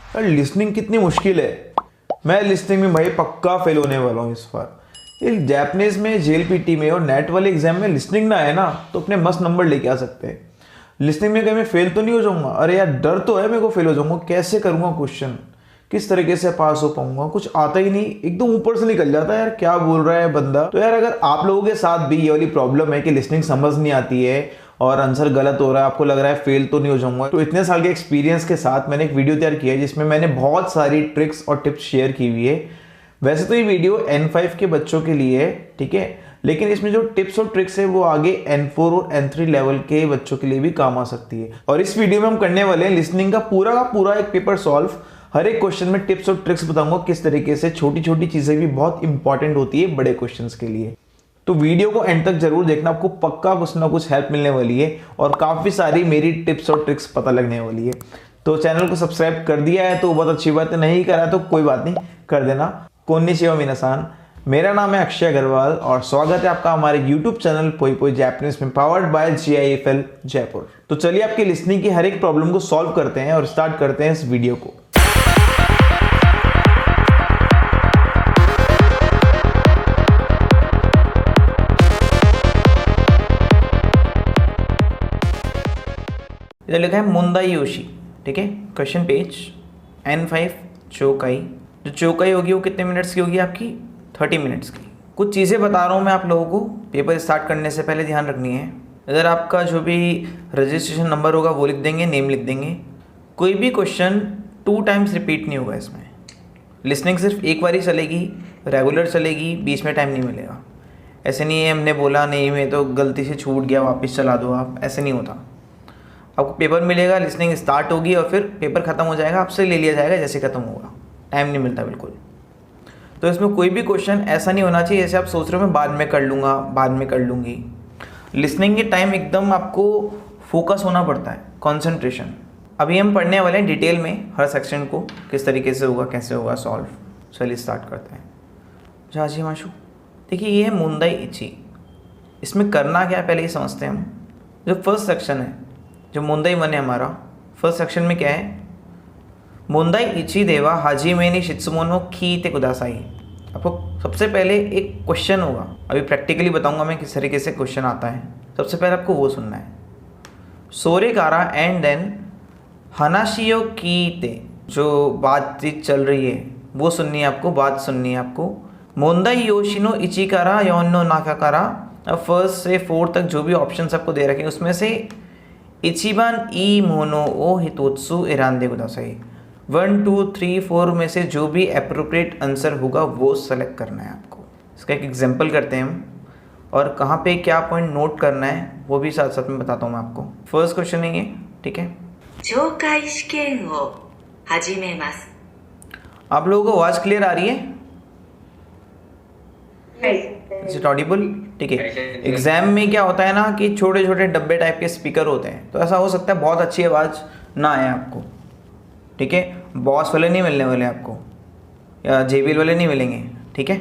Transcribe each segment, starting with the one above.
यार लिसनिंग कितनी मुश्किल है। मैं लिसनिंग में भाई पक्का फेल होने वाला हूँ इस बार। ये जापानीज में जेएलपीटी में और नेट वाले एग्जाम में लिसनिंग ना है ना तो अपने मस्त नंबर लेके आ सकते हैं। लिसनिंग में कहीं मैं फेल तो नहीं हो जाऊंगा? अरे यार डर तो है मेरे को फेल हो जाऊंगा। कैसे करूंगा क्वेश्चन, किस तरीके से पास हो पाऊंगा? कुछ आता ही नहीं, एकदम ऊपर से निकल जाता है यार, क्या बोल रहा है बंदा। तो यार अगर आप लोगों के साथ भी ये वाली प्रॉब्लम है कि लिसनिंग समझ नहीं आती है और आंसर गलत हो रहा है, आपको लग रहा है फेल तो नहीं हो जाऊंगा, तो इतने साल के एक्सपीरियंस के साथ मैंने एक वीडियो तैयार किया है जिसमें मैंने बहुत सारी ट्रिक्स और टिप्स शेयर की हुई है। वैसे तो ये वीडियो N5 के बच्चों के लिए है, ठीक है, लेकिन इसमें जो टिप्स और ट्रिक्स है वो आगे N4 और N3 लेवल के बच्चों के लिए भी काम आ सकती है। और इस वीडियो में हम करने वाले हैं लिसनिंग का पूरा एक पेपर सॉल्व। हर एक क्वेश्चन में टिप्स और ट्रिक्स बताऊंगा किस तरीके से, छोटी छोटी चीजें भी बहुत इंपॉर्टेंट होती है बड़े क्वेश्चंस के लिए। तो वीडियो को एंड तक जरूर देखना, आपको पक्का कुछ ना कुछ हेल्प मिलने वाली है और काफी सारी मेरी टिप्स और ट्रिक्स पता लगने वाली है। तो चैनल को सब्सक्राइब कर दिया है तो बहुत अच्छी बात है, नहीं करा तो कोई बात नहीं, कर देना। कोन्निचिवा मिनासान, मेरा नाम है अक्षय अग्रवाल और स्वागत है आपका हमारे YouTube चैनल पोई पोई जापानीज में, पावर्ड बाय GIFL जयपुर। तो चलिए आपकी लिसनिंग की हर एक प्रॉब्लम को सॉल्व करते हैं और स्टार्ट करते हैं इस वीडियो को। इधर लिखा है मुंदाई योशी, ठीक है। Question page N5 चोकाई। जो चोकाई होगी वो कितने मिनट्स की होगी आपकी? 30 मिनट्स की। कुछ चीज़ें बता रहा हूँ मैं आप लोगों को, पेपर स्टार्ट करने से पहले ध्यान रखनी है। इधर आपका जो भी रजिस्ट्रेशन नंबर होगा वो लिख देंगे, नेम लिख देंगे। कोई भी क्वेश्चन 2 टाइम्स रिपीट नहीं होगा इसमें। लिसनिंग सिर्फ एक बार ही चलेगी, रेगुलर चलेगी, बीच में टाइम नहीं मिलेगा। ऐसे नहीं है हमने बोला नहीं मैं तो गलती से छूट गया वापस चला दो आप, ऐसे नहीं होता। आपको पेपर मिलेगा, लिसनिंग स्टार्ट होगी और फिर पेपर ख़त्म हो जाएगा, आपसे ले लिया जाएगा जैसे ख़त्म होगा, टाइम नहीं मिलता बिल्कुल। तो इसमें कोई भी क्वेश्चन ऐसा नहीं होना चाहिए जैसे आप सोच रहे हो मैं बाद में कर लूँगा, बाद में कर लूँगी। लिसनिंग के टाइम एकदम आपको फोकस होना पड़ता है, कॉन्सेंट्रेशन। अभी हम पढ़ने वाले हैं डिटेल में हर सेक्शन को, किस तरीके से होगा, कैसे होगा सॉल्व। चलिए स्टार्ट करते हैं। जाजी माशू, देखिए ये है मुंदाई इची। इसमें करना क्या है पहले ये समझते हैं हम। जो फर्स्ट सेक्शन है, जो मुंदाई वन है हमारा, फर्स्ट सेक्शन में क्या है? मुंदाई इची देवा हाजिमे नि शित्सुमो नो कीते कुदासाई। आपको सबसे पहले एक क्वेश्चन होगा, अभी प्रैक्टिकली बताऊंगा मैं किस तरीके से क्वेश्चन आता है। सबसे पहले आपको वो सुनना है, सोरे कारा एंड देन हनाशियो कीते, जो बातचीत चल रही है वो सुननी है आपको, बात सुननी है आपको। मुंदाई योशिनो इची कारा योनो नाका कारा, अब फर्स्ट से 4 तक जो भी ऑप्शन आपको दे रखे हैं उसमें से इचिबान ई मोनो ओ हितोत्सु एरांदे कुदासाई। 1 2 3 4 में से जो भी अप्रोप्रिएट आंसर होगा वो सेलेक्ट करना है आपको। इसका एक एग्जांपल करते हैं हम, और कहाँ पे क्या पॉइंट नोट करना है वो भी साथ साथ में बताता हूँ मैं आपको। फर्स्ट क्वेश्चन है ये, ठीक है। आप लोगों को आवाज़ क्लियर आ रही है? Is it Audible? ठीक है। एग्जाम में क्या होता है ना कि छोटे छोटे डब्बे टाइप के स्पीकर होते हैं, तो ऐसा हो सकता है बहुत अच्छी आवाज़ ना आए आपको, ठीक है। बॉस वाले नहीं मिलने वाले आपको, या JBL वाले नहीं मिलेंगे, ठीक है।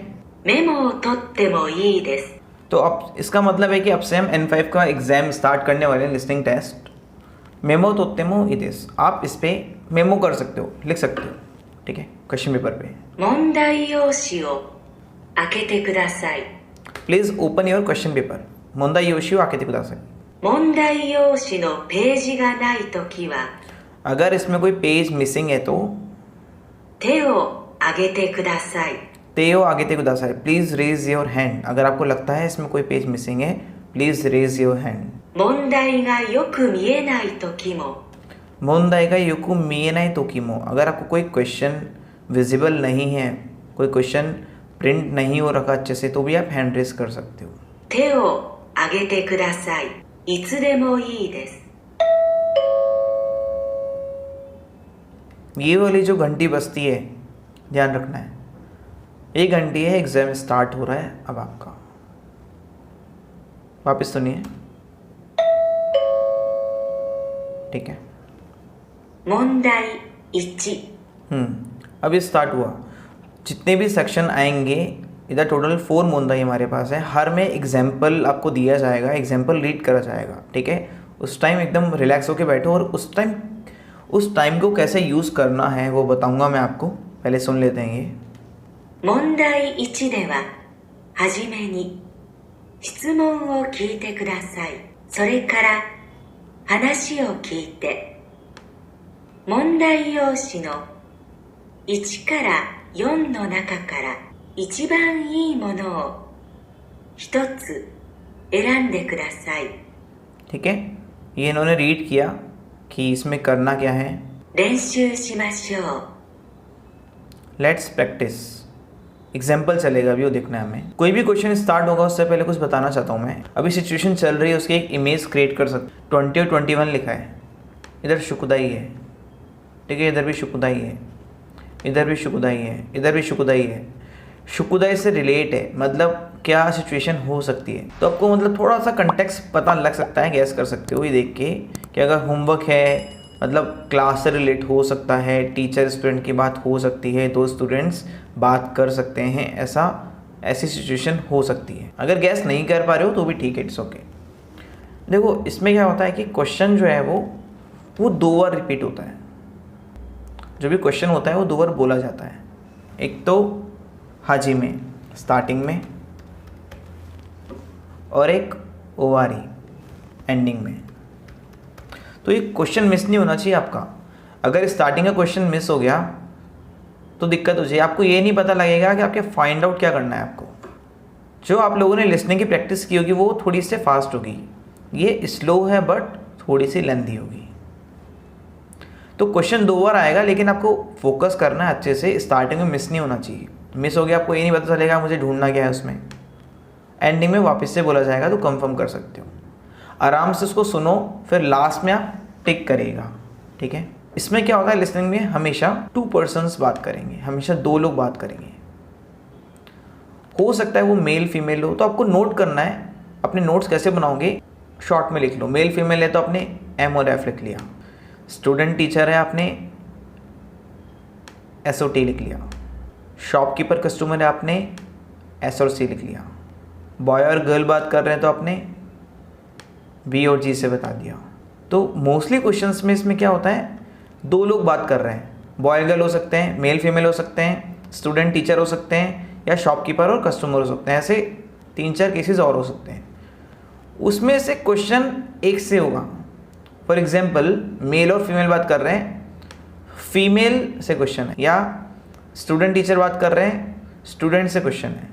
तो अब इसका मतलब है कि अब से हम N5 का एग्जाम स्टार्ट करने वाले हैं, लिसनिंग टेस्ट। मेमो तोत्तेमो इदेस, आप इस पे मेमो कर सकते हो, लिख सकते हो, ठीक है, क्वेश्चन पेपर पे। Please open your question paper. मोंदाई योशियो आकेते कुदासाई। अगर इसमें कोई पेज मिसिंग है तो तेओ आगेते कुदासाई, प्लीज रेज योर हैंड। अगर आपको लगता है इसमें कोई पेज मिसिंग है, प्लीज रेज योर हैंड। मोंदाई गा योकु मिएनाई तोकिमो, अगर आपको कोई क्वेश्चन विजिबल नहीं है, कोई क्वेश्चन प्रिंट नहीं हो रखा अच्छे से, तो भी आप हैंड रेज कर सकते हो। ये वाली जो घंटी बजती है ध्यान रखना है, ये घंटी है, एग्जाम स्टार्ट हो रहा है अब आपका। वापस सुनिए, ठीक है। मुंदाई इची, अब ये स्टार्ट हुआ। जितने भी सेक्शन आएंगे इधर टोटल 4 मुंदाई हमारे पास है, हर में एग्जाम्पल आपको दिया जाएगा, एग्जाम्पल रीड करा जाएगा, ठीक है। उस टाइम एकदम रिलैक्स होके बैठो और उस टाइम उस टाइम को कैसे यूज़ करना है वो बताऊंगा मैं आपको, पहले सुन लेते हैं ये। 問題1では、はじめに質問を聞いてください。それから話を聞いて、問題用紙の1から4の中から一番いいものを一つ選んでください。ठीक है, ये इन्होंने रीड किया कि इसमें करना क्या है। 練習しましょう。लेट्स प्रैक्टिस। एग्जाम्पल चलेगा अभी, वो देखना है हमें। कोई भी क्वेश्चन स्टार्ट होगा उससे पहले कुछ बताना चाहता हूँ मैं। अभी सिचुएशन चल रही है, उसकी एक इमेज क्रिएट कर सकते। 20 और 21 लिखा है, इधर शुकुदाई है, ठीक है, इधर भी शुकुदाई है, इधर भी शुकुदाई है, इधर भी शुकुदाई है। शुकुदाई से रिलेट है, मतलब क्या सिचुएशन हो सकती है। तो आपको मतलब थोड़ा सा कंटेक्स्ट पता लग सकता है, गैस कर सकते हो ये देख के कि अगर होमवर्क है मतलब क्लास से रिलेट हो सकता है, टीचर स्टूडेंट की बात हो सकती है, दो स्टूडेंट्स बात कर सकते हैं, ऐसी सिचुएशन हो सकती है। अगर गैस नहीं कर पा रहे हो तो भी ठीक है, इट्स ओके। देखो इसमें क्या होता है कि क्वेश्चन जो है वो 2 बार रिपीट होता है। जो भी क्वेश्चन होता है वो 2 बार बोला जाता है। एक तो हाजी में स्टार्टिंग में, और एक ओवारी एंडिंग में। तो ये क्वेश्चन मिस नहीं होना चाहिए आपका। अगर स्टार्टिंग का क्वेश्चन मिस हो गया तो दिक्कत हो जाए, आपको ये नहीं पता लगेगा कि आपके फाइंड आउट क्या करना है आपको। जो आप लोगों ने लिसनिंग की प्रैक्टिस की होगी वो थोड़ी सी फास्ट होगी, ये स्लो है बट थोड़ी सी लेंथी होगी। तो क्वेश्चन 2 बार आएगा, लेकिन आपको फोकस करना है अच्छे से, स्टार्टिंग में मिस नहीं होना चाहिए। मिस हो गया आपको ये नहीं पता चलेगा मुझे ढूंढना क्या है उसमें। एंडिंग में वापस से बोला जाएगा तो कंफर्म कर सकते हो। आराम से उसको सुनो, फिर लास्ट में आप टिक करेगा, ठीक है। इसमें क्या होता है, लिसनिंग में हमेशा 2 पर्सन्स बात करेंगे, हमेशा 2 लोग बात करेंगे। हो सकता है वो मेल फीमेल हो, तो आपको नोट करना है। अपने नोट्स कैसे बनाओगे, शॉर्ट में लिख लो। मेल फीमेल है तो आपने एम और एफ लिख लिया, स्टूडेंट टीचर है आपने एस और टी लिख लिया, शॉपकीपर कस्टमर है आपने एस और सी लिख लिया, बॉय और गर्ल बात कर रहे हैं तो आपने बी और जी से बता दिया। तो मोस्टली क्वेश्चंस में इसमें क्या होता है, 2 लोग बात कर रहे हैं, बॉय गर्ल हो सकते हैं, मेल फीमेल हो सकते हैं, स्टूडेंट टीचर हो सकते हैं, या शॉपकीपर और कस्टमर हो सकते हैं। ऐसे 3-4 केसेस और हो सकते हैं। उसमें से क्वेश्चन एक से होगा। फॉर एग्जाम्पल मेल और फीमेल बात कर रहे हैं, फीमेल से क्वेश्चन है, या स्टूडेंट टीचर बात कर रहे हैं, स्टूडेंट से क्वेश्चन है।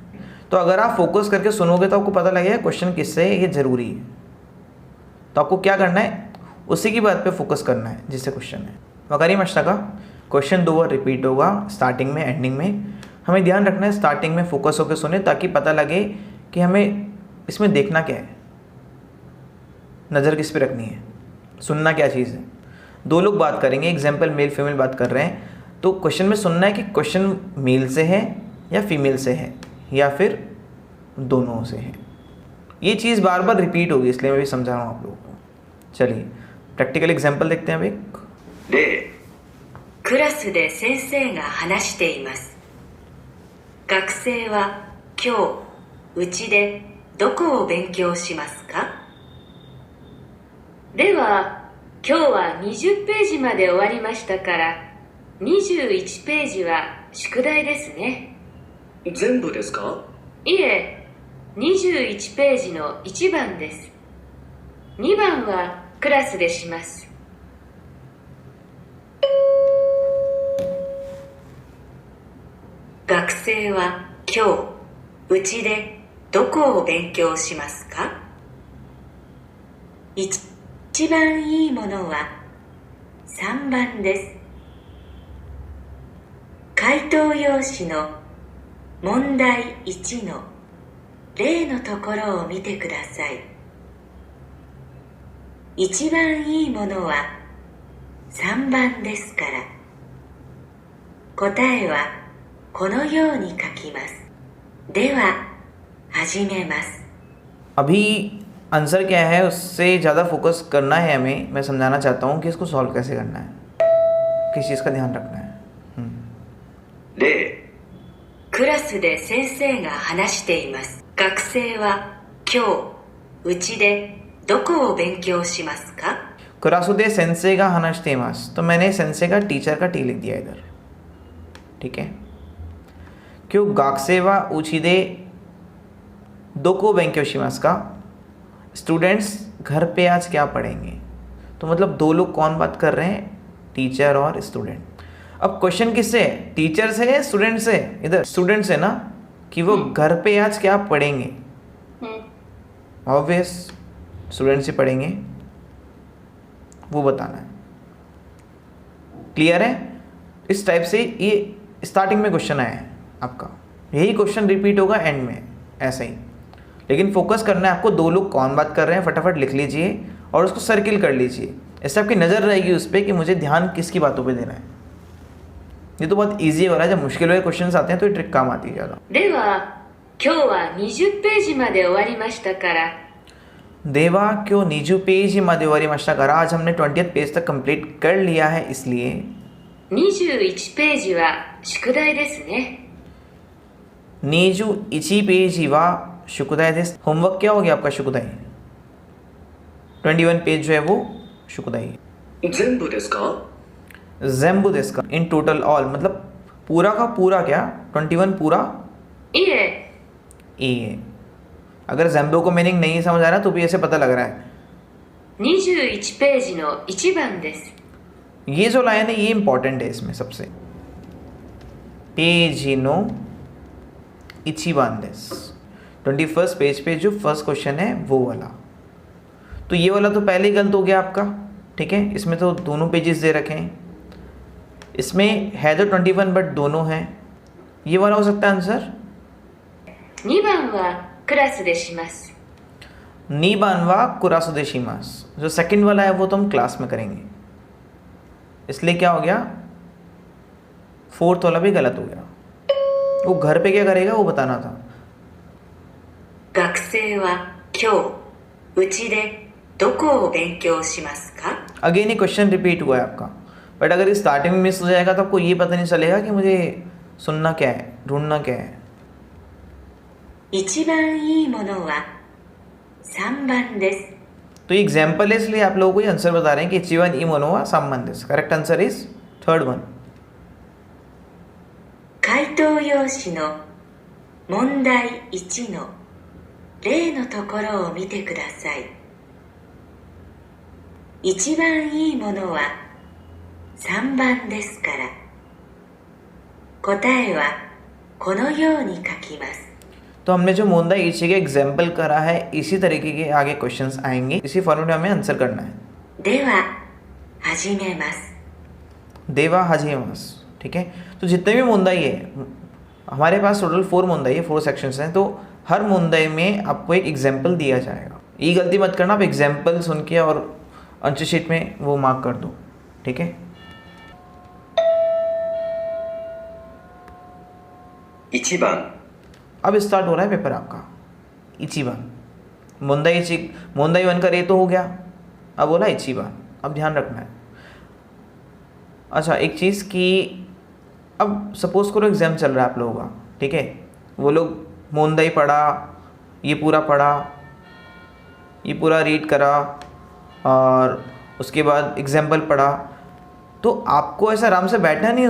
तो अगर आप फोकस करके सुनोगे तो आपको पता लगेगा क्वेश्चन किससे है, ये ज़रूरी है। तो आपको क्या करना है, उसी की बात पे फोकस करना है जिससे क्वेश्चन है। वकारी मशता का क्वेश्चन 2 बार रिपीट होगा, स्टार्टिंग में एंडिंग में। हमें ध्यान रखना है स्टार्टिंग में फोकस होकर सुने, ताकि पता लगे कि हमें इसमें देखना क्या है, नज़र किस पे रखनी है, सुनना क्या चीज़ है। 2 लोग बात करेंगे, एग्जाम्पल मेल फीमेल बात कर रहे हैं, तो क्वेश्चन में सुनना है कि क्वेश्चन मेल से है या फीमेल से है या फिर दोनों से है। ये चीज़ बार बार रिपीट होगी, इसलिए मैं भी समझा रहा हूँ आप लोगों को। चलिए प्रैक्टिकल एग्जाम्पल देखते हैं अब एक। クラスで先生が話しています。学生は今日うちでどこを勉強しますか？では今日は20ページまで終わりましたから21ページは宿題ですね。全部ですか？いえ、21ページの1番です。2番はクラスでします。学生は今日うちでどこを勉強しますか？一番いいものは3番です。回答用紙の問題1の例のところを見てください。一番いいものは3番ですから、答えはこのように書きます。では始めます。अभी आंसर क्या है उससे ज़्यादा फोकस करना है हमें। मैं समझाना चाहता हूँ कि इसको सॉल्व कैसे करना है, किस चीज़ का ध्यान रखना है। 例クラスで先生が話しています。学生は今日うちでどこを勉強しますか？ कुरासुदे सेंसे का हनशते मास, तो मैंने सेंसे का टीचर का टी लिख दिया इधर, ठीक है। क्यों गाक्सेवा उचिदे दोको बेंक्योशिमास का, स्टूडेंट्स घर पे आज क्या पढ़ेंगे, तो मतलब दो लोग कौन बात कर रहे हैं, टीचर और स्टूडेंट। अब क्वेश्चन किससे है, टीचर से है स्टूडेंट से, इधर स्टूडेंट से ना, कि वो घर पे आज क्या पढ़ेंगे, ऑब्वियस स्टूडेंट से पढ़ेंगे, वो बताना है। क्लियर है? इस टाइप से ये स्टार्टिंग में क्वेश्चन आया है आपका, यही क्वेश्चन रिपीट होगा एंड में, ऐसा ही। लेकिन फोकस करना है आपको, दो लोग कौन बात कर रहे हैं फटाफट लिख लीजिए और उसको सर्किल कर लीजिए, इससे आपकी नज़र रहेगी उस पर कि मुझे ध्यान किसकी बातों पे देना है। ये तो बहुत ईजी हो रहा है, जब मुश्किल वाले क्वेश्चन आते हैं तो ये ट्रिक काम आती है ज़्यादा। では今日は20ページまで終わりましたから देवा क्यों नीजू पेज ही मादेवारी मश्ता करा, आज हमने 20th पेज तक कंप्लीट कर लिया है, इसलिए 21ページは宿題ですね नीजू इची पेज ही वा शुकुदाई दिस, होमवर्क क्या हो गया आपका, शुकुदाई। 21 पेज जो है वो शुकुदाई। 全部ですか जेम्बू दिस का, इन टोटल ऑल, मतलब पूरा का पूरा क्या, 21 पूरा いえ ए है। अगर जेम्बो को मीनिंग नहीं समझ आ रहा तो भी ऐसे पता लग रहा है। 21ページの1番です ये जो लाइन है ये इंपॉर्टेंट है इसमें सबसे, पेजिनो इचिबान दिस, 21st पेज पे जो फर्स्ट क्वेश्चन है वो वाला। तो ये वाला तो पहले ही गलत हो गया आपका, ठीक है। इसमें तो दोनों पेजेस दे रखे हैं, इसमें है तो 21 बट दोनों हैं, ये वाला हो सकता है आंसर। 2番はクラスでします नी बानवा कुरासुदेशिमास, जो सेकंड वाला है वो तो हम क्लास में करेंगे, इसलिए क्या हो गया, फोर्थ वाला भी गलत हो गया। वो घर पे क्या करेगा वो बताना था। 学生は今日うちでどこを勉強しますか अगेन ये क्वेश्चन रिपीट हुआ है आपका, बट अगर इस स्टार्टिंग में मिस हो जाएगा तो आपको ये पता नहीं चलेगा कि मुझे सुनना क्या है, ढूंढना क्या है। 一番いいものは3番です तो ये एग्जाम्पल है, इसलिए आप लोगों को ये आंसर बता रहे हैं कि इचिवन ई मोनोवा संबंधित, correct answer is third one. 回答用紙の問題1の例のところを見てください。一番いいものは3番ですから、答えはこのように書きます。 तो हमने जो मोंदा इची के एग्जाम्पल करा है, इसी तरीके के आगे क्वेश्चंस आएंगे, इसी फॉर्मेट में हमें आंसर करना है। では始めます。 देवा हजीमस, ठीक है। तो जितने भी मुंदाई है, हमारे पास टोटल 4 मुंदाई है, 4 सेक्शंस हैं, तो हर मुंदाई में आपको एक एग्जाम्पल दिया जाएगा। ये गलती मत करना, आप एग्जाम्पल सुन के और आंसर शीट में वो मार्क कर दो, ठीक है। 1番 अब स्टार्ट हो रहा है पेपर आपका, इचिबान। मुंदाई वन का रे तो हो गया, अब बोला इचिबान। अब ध्यान रखना है, अच्छा एक चीज़ कि अब सपोज करो एग्ज़ाम चल रहा है आप लोगों का, ठीक है। वो लोग मुंदाई पढ़ा, ये पूरा रीड करा और उसके बाद एग्जाम्पल पढ़ा, तो आपको ऐसा आराम से बैठना नहीं है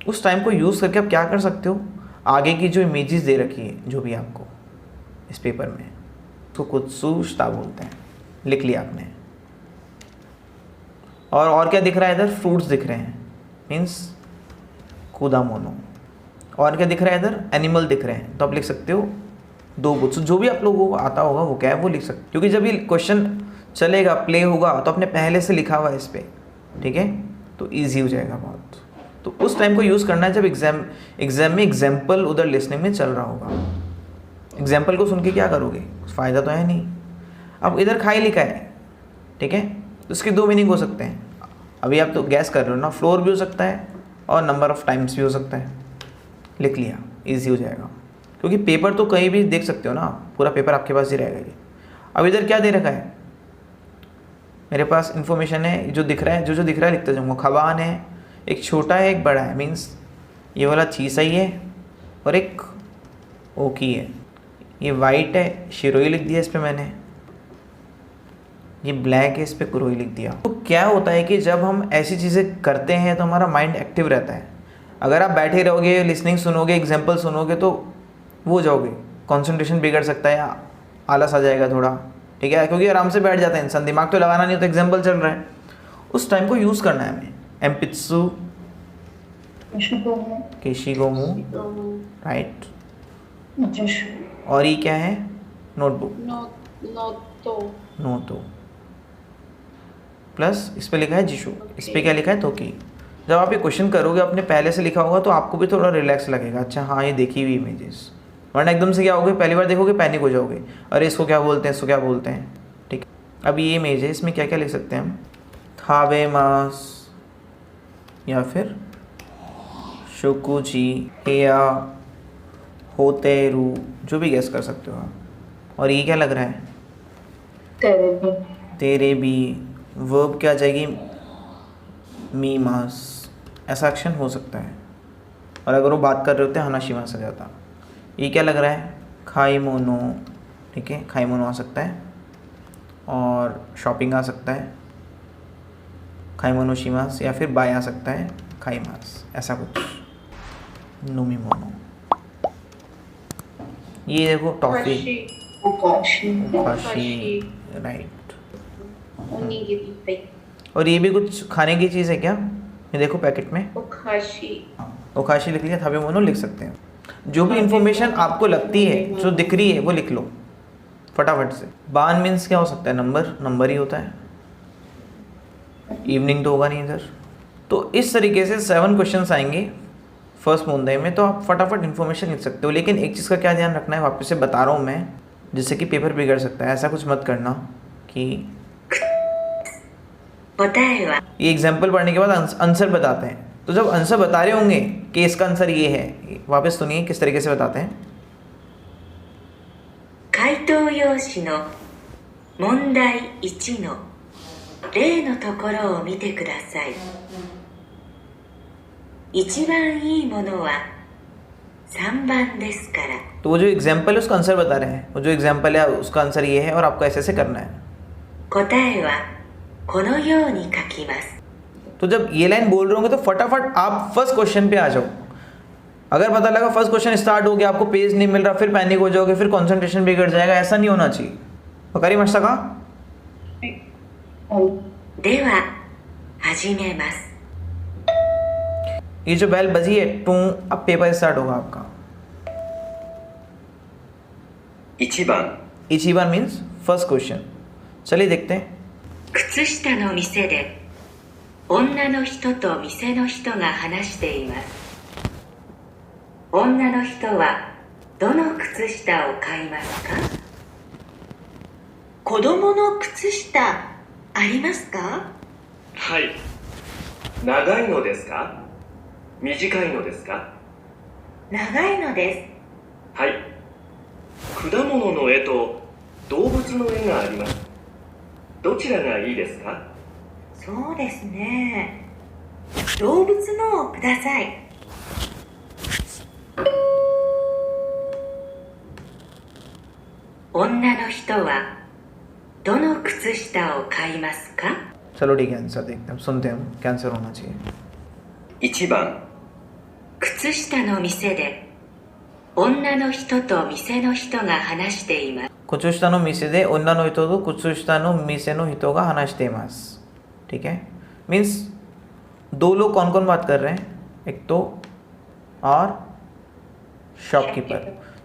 उस टाइम को यूज़ करके आप क्या कर सकते हो, आगे की जो इमेजेस दे रखी है जो भी आपको इस पेपर में, उसको कुत्सुश्ता बोलते हैं, लिख लिया आपने। और क्या दिख रहा है इधर, फ्रूट्स दिख रहे हैं, मीन्स कुदामोनो। और क्या दिख रहा है इधर, एनिमल दिख रहे हैं, तो आप लिख सकते हो 2 बुक्स। जो भी आप लोगों को आता होगा वो क्या है वो लिख सकते, क्योंकि जब ये क्वेश्चन चलेगा, प्ले होगा, तो आपने पहले से लिखा हुआ है इस पर, ठीक है, तो ईजी हो जाएगा बहुत। तो उस टाइम को यूज़ करना है जब एग्जाम में एग्जाम्पल उधर लिसनिंग में चल रहा होगा। एग्जाम्पल को सुन के क्या करोगे, फ़ायदा तो है नहीं। अब इधर खाई लिखा है, ठीक है, तो इसके 2 मीनिंग हो सकते हैं। अभी आप तो गैस कर रहे हो ना, फ्लोर भी हो सकता है और नंबर ऑफ टाइम्स भी हो सकता है। लिख लिया, ईजी हो जाएगा, क्योंकि पेपर तो कहीं भी देख सकते हो ना, पूरा पेपर आपके पास ही रहेगा ये। अब इधर क्या दे रखा है, मेरे पास इन्फॉर्मेशन है, जो दिख रहा है, जो दिख रहा है लिखते जाऊँगा। खबान है, एक छोटा है एक बड़ा है, मीन्स ये वाला चीज़ ही है और एक ओकी है। ये वाइट है, शिरोई लिख दिया इस पर मैंने, ये ब्लैक है, इस पे कुरोई लिख दिया। तो क्या होता है कि जब हम ऐसी चीज़ें करते हैं तो हमारा माइंड एक्टिव रहता है। अगर आप बैठे रहोगे, लिसनिंग सुनोगे, एग्जाम्पल सुनोगे तो वो हो जाओगे, कंसंट्रेशन बिगड़ सकता है, आलस आ जाएगा थोड़ा, ठीक है, क्योंकि आराम से बैठ जाता है इंसान, दिमाग तो लगाना नहीं, तो एग्जाम्पल चल रहा है, उस टाइम को यूज़ करना है हमें। एम्पित्सु केशिगोमू, राइट। और ये क्या है? नोटबुक, नोटो प्लस इस पे लिखा है जिशु, इस पे क्या लिखा है? तोकी। जब आप ये क्वेश्चन करोगे, अपने पहले से लिखा होगा तो आपको भी थोड़ा रिलैक्स लगेगा, अच्छा हाँ ये देखी हुई इमेजेस, वरना एकदम से क्या होगे, पहली बार देखोगे पैनिक हो जाओगे, अरे इसको क्या बोलते हैं, इसको क्या बोलते हैं, ठीक है। अब ये इमेज है, इसमें क्या क्या लिख सकते हैं हम? थाबे मास या फिर शोकुजी या होतेरू, जो भी गेस कर सकते हो आप। और ये क्या लग रहा है? तेरे भी। वर्ब क्या आ जाएगी? मी मास, ऐसा एक्शन हो सकता है। और अगर वो बात कर रहे होते हैं हनाशिमास आ जाता। ये क्या लग रहा है? खाईमोनो, ठीक है, खाईमोनो आ सकता है, और शॉपिंग आ सकता है, खाईमोनो शिमास, या फिर बाय आ सकता है, खाईमास, ऐसा कुछ। नोमीमोनो, ये देखो टॉफी, उकाशी, राइट। और ये भी कुछ खाने की चीज़ है क्या? ये देखो पैकेट में ओकाशी लिख लिया, थाबे मोनो लिख सकते हैं। जो भी इंफॉर्मेशन आपको लगती है, जो दिख रही है, वो लिख लो फटाफट से। बान मीन्स क्या हो सकता है? नंबर, नंबर ही होता है, इवनिंग तो होगा नहीं इधर। तो इस तरीके से 7 क्वेश्चंस आएंगे फर्स्ट मोंदाई में, तो आप फटाफट इन्फॉर्मेशन लिख सकते हो। लेकिन एक चीज़ का क्या ध्यान रखना है, वापस से बता रहा हूँ मैं, जिससे कि पेपर बिगड़ सकता है। ऐसा कुछ मत करना कि ये एग्जाम्पल पढ़ने के बाद आंसर बताते हैं, तो जब आंसर बता रहे होंगे कि इसका आंसर ये है, वापस सुनिए किस तरीके से बताते हैं। 回答用紙の問題1の例のところを見てください。一番いいものは3番ですから。 तो वो जो एग्जाम्पल है उसका आंसर बता रहे हैं, वो जो एग्जाम्पल है उसका आंसर ये है, और आपको ऐसे ऐसे करना है। 答えはこのように書きます。 तो जब ये लाइन बोल रहे होंगे तो फटाफट आप फर्स्ट क्वेश्चन पे आ जाओ। अगर पता लगा फर्स्ट क्वेश्चन स्टार्ट हो गया, आपको पेज नहीं मिल रहा, फिर पैनिक हो जाओगे, फिर कंसंट्रेशन बिगड़ जाएगा, ऐसा नहीं होना चाहिए। वकारी मास्टर का では始めます。 ये जो बेल बजी है टू, अब पेपर स्टार्ट होगा आपका। 1番 इचिबान मीन्स फर्स्ट क्वेश्चन। चलिए देखते हैं। 靴下の店で女の人と店の人が話しています。女の人はどの靴下を買いますか？子供の靴下ありますか？はい。長いのですか？短いのですか？長いのです。はい。果物の絵と動物の絵があります。どちらがいいですか？そうですね。動物のをください。女の人はどの靴下を買いますか？ चलो ठीक है, आंसर देखते हैं, सुनते हैं क्या आंसर होना चाहिए। 1番靴下の店で女の人と店の人が話しています。 कुचुष्टा नो मिसे दे उन्ना नो हितो तो कुचुष्टा नो मिसे नो हितो का हनाशते मास, ठीक है। मीन्स दो लोग कौन कौन बात कर रहे हैं, एक तो और शॉपकीपर,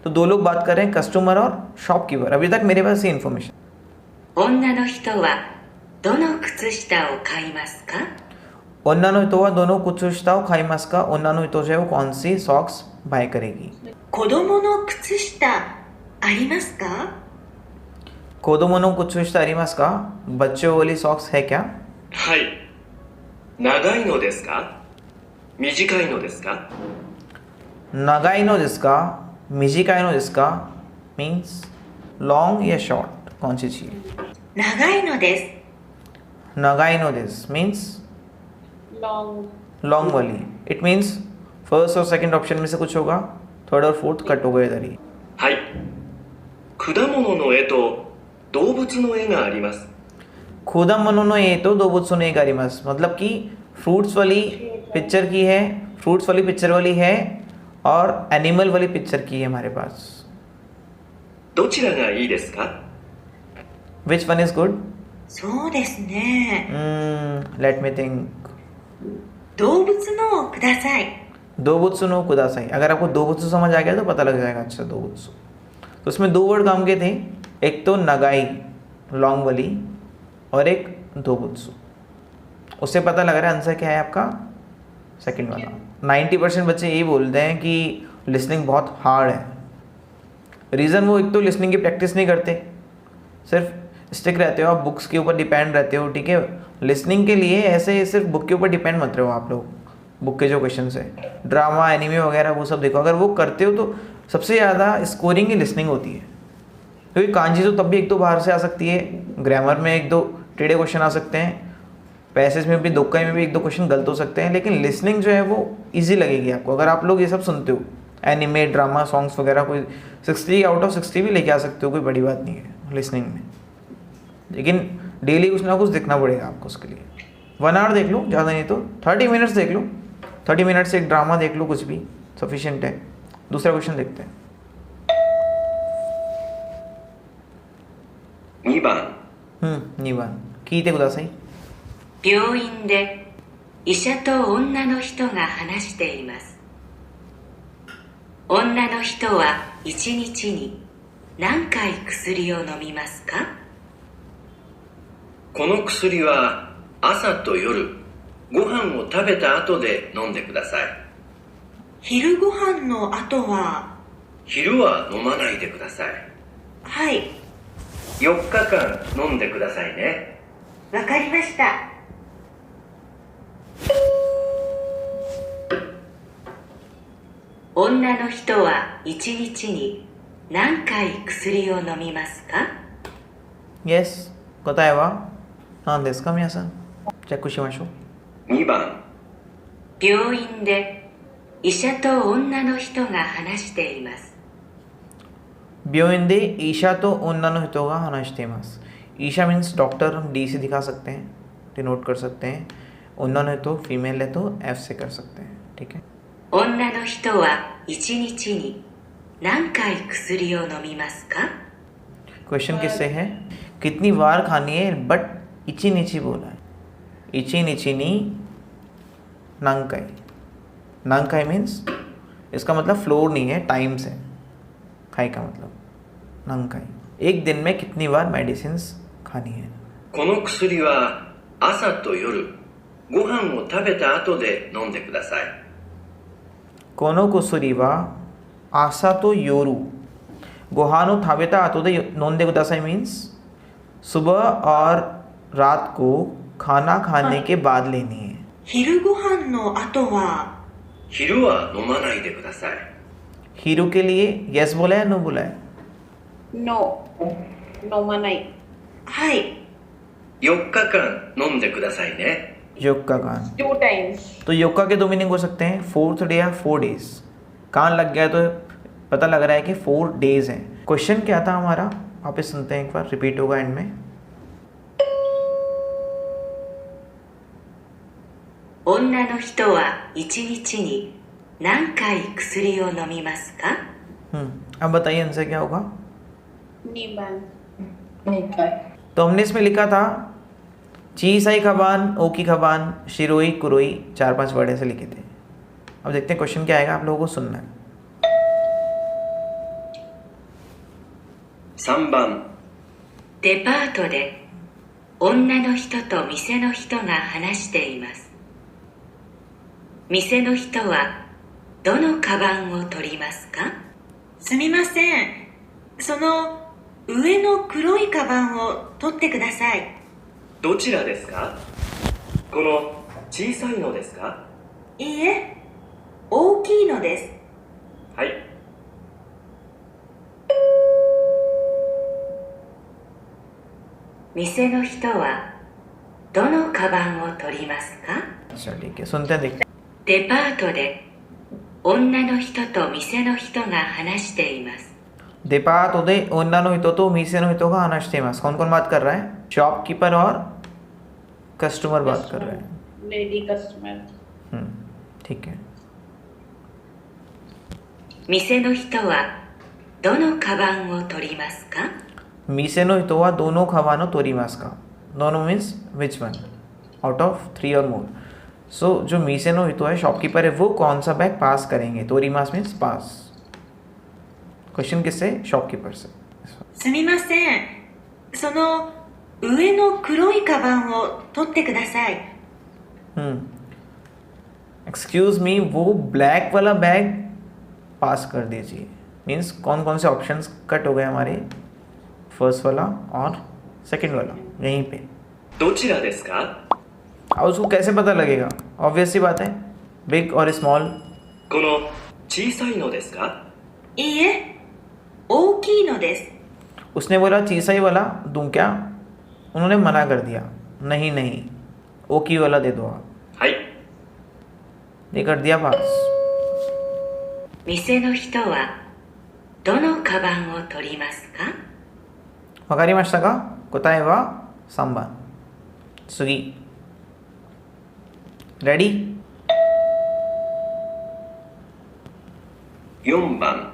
तो दो लोग बात कर रहे हैं, कस्टमर और शॉपकीपर। अभी तक मेरे पास ये इन्फॉर्मेशन। 女の人はどの靴下を買いますか？ ओन्ना नो हितो वा दोनों कुचुष्टा ओ खाई मास का, ओन्ना नो हितो जो है वो कौन सी सॉक्स बाय करेगी। 子供の靴下ありますか？ कोदोमोनो कुचुष्टा अरिमास का, बच्चों वाली सॉक्स है क्या? はい。長いのですか？短いのですか？ नगाई नो जिसका, मिजिकाई नो जिसका मीन्स लॉन्ग या शॉर्ट, कौन सी चीज? 長いのです。 नगाई नो दिस मीन्स लॉन्ग वाली। इट मीन्स फर्स्ट और सेकंड ऑप्शन में से कुछ होगा, थर्ड और फोर्थ कट हो गए इधर ही। はい。果物の絵と動物の絵があります。खुदा मनोनो ये तो दो बुत्सु ने गारिमास, मतलब कि फ्रूट्स वाली पिक्चर की है, फ्रूट्स वाली पिक्चर वाली है और एनिमल वाली पिक्चर की है हमारे पास. どちらがいいですか？ Which one is good? そうですね。 Let me think. 動物のをください。 दो बुत्सु नो कुदासाई. अगर आपको दो बुत्सु समझ आ गया तो पता लग जाएगा. अच्छा, दो बुत्सु, तो उसमें दो वर्ड काम के थे, एक तो नगाई लॉन्ग वाली और एक दो बुत्सु. उससे पता लग रहा है आंसर क्या है आपका, सेकंड वाला. 90% बच्चे यही बोलते हैं कि लिसनिंग बहुत हार्ड है. रीज़न वो एक तो लिसनिंग की प्रैक्टिस नहीं करते, सिर्फ स्टिक रहते हो आप, बुक्स के ऊपर डिपेंड रहते हो. ठीक है, लिसनिंग के लिए ऐसे सिर्फ बुक के ऊपर डिपेंड मत रहो आप लोग. बुक के जो क्वेश्चन है, ड्रामा एनिमे वगैरह वो सब देखो. अगर वो करते हो तो सबसे ज़्यादा स्कोरिंग की लिसनिंग होती है, क्योंकि कांजी तो तब भी एक दो बाहर से आ सकती है, ग्रामर में एक दो टेढ़े क्वेश्चन आ सकते हैं, पैसेज में भी दोक्का में भी एक दो क्वेश्चन गलत हो सकते हैं, लेकिन लिसनिंग जो है वो ईजी लगेगी आपको. अगर आप लोग ये सब सुनते हो, एनिमे ड्रामा सॉन्ग्स वगैरह, कोई 60 आउट ऑफ 60 भी लेके आ सकते हो, कोई बड़ी बात नहीं है लिसनिंग में. लेकिन डेली कुछ ना कुछ देखना पड़ेगा आपको उसके लिए. 1 आवर देख लो, ज़्यादा नहीं तो 30 मिनट्स देख लो. 30 मिनट से एक ड्रामा देख लो, कुछ भी सफिशिएंट है. दूसरा क्वेश्चन देखते हैं. 2番 2番聞いてください。病院で医者と女の人が話しています。女の人は1日に何回薬を飲みますか？この薬は朝と夜ご飯を食べた後で飲んでください。昼ご飯の後は、昼は飲まないでください。はい、 4日間飲んでくださいね。わかりました。女の人は1日に何回薬を飲みますか？ Yes, 答えは何ですか皆さん。チェックしましょう。 2番病院で医者と女の人が話しています。 病院で医者と女の人が話しています。ईशा मीन्स डॉक्टर, हम डी से दिखा सकते हैं, डिनोट कर सकते हैं. उन्ना ने तो फीमेल है तो एफ से कर सकते हैं. ठीक है. 女の人は1日に何回薬を飲みますか？ क्वेश्चन किससे है, कितनी बार खानी है, बट इची नीची बोला है. इची नीची नी नंकाई. नंकाई मीन्स इसका मतलब फ्लोर नहीं है, टाइम से. खाई का मतलब नंकाई. एक दिन में कितनी बार मेडिसिन खानी है. この薬は朝と夜ご飯を食べた後で飲んでください。 कोनो कुसुरी वा आसा तो योरू गोहानो थाबेता आतो दे नोंदे कुदासाई मीन्स सुबह और रात को खाना खाने के बाद लेनी है. 昼ご飯の後は、昼は飲まないでください。 हीरो के लिए यस बोला है, नो बोला है. No, no manai. はい、 4日間飲んでくださいね。 योग का कान. 2 times. तो योग का के दो मीनिंग हो सकते हैं, 4th डे या 4 डेज. कान लग गया तो पता लग रहा है कि 4 डेज हैं. क्वेश्चन क्या था हमारा, वापस सुनते हैं एक बार, रिपीट होगा एंड में. 女の人は1日に何回薬を飲みますか？ अब बताइए आंसर क्या होगा. Niban. तो हमने इसमें लिखा था चीसाई खबान, ओकी खबान, शिरोई, कुरोई, 4-5 वर्ड ऐसे लिखे थे. अब देखते हैं क्वेश्चन क्या आएगा, आप लोगों को सुनना है. 3番デパートで女の人と店の人が話しています。店の人はどのカバンを取りますか？すみません。その上の黒いカバンを取ってください。どちらですか？この小さいのですか？いいえ、大きいのです。はい。店の人はどのカバンを取りますか？ अच्छा ठीक है, सुनते हैं देखते हैं. デパートで女の人と店の人が話しています。 देपात उदय ओन्ना नो हितो तो मीसे नो हितो का अनश्ते मास. कौन कौन बात कर रहा है, शॉपकीपर और कस्टमर बात कर रहे हैं। Lady customer. ठीक है। 店の人はどのカバンを取りますか मीसे नो हितो वा दोनों खवानो तोरीमास का। दोनों means which one out of 3 और मोर। सो जो मीसे नो हितो है शॉपकीपर है, वो कौन सा बैग पास करेंगे। तोरीमास मीन्स पास। क्वेश्चन किससे? शॉपकीपर से। すみません。その上の黒いカバンを取ってください。एक्सक्यूज मी, वो ब्लैक वाला बैग पास कर दीजिए। मीन्स कौन कौन से ऑप्शंस कट हो गए हमारे? फर्स्ट वाला और सेकंड वाला यहीं पे। どちらですか अब उसको कैसे पता लगेगा? ऑब्वियस सी बात है, बिग और स्मॉल। この小さいのですかいいえ、大きいのです。 उसने बोला चीसा ही वाला दूं क्या? उन्होंने मना कर दिया, नहीं नहीं ओकी वाला दे दो आप। はい ये कर दिया पास। 店の人はどのカバンを取りますか वकारिमाशिता का कोताए वा सांबान सुगी। रेडी? 4番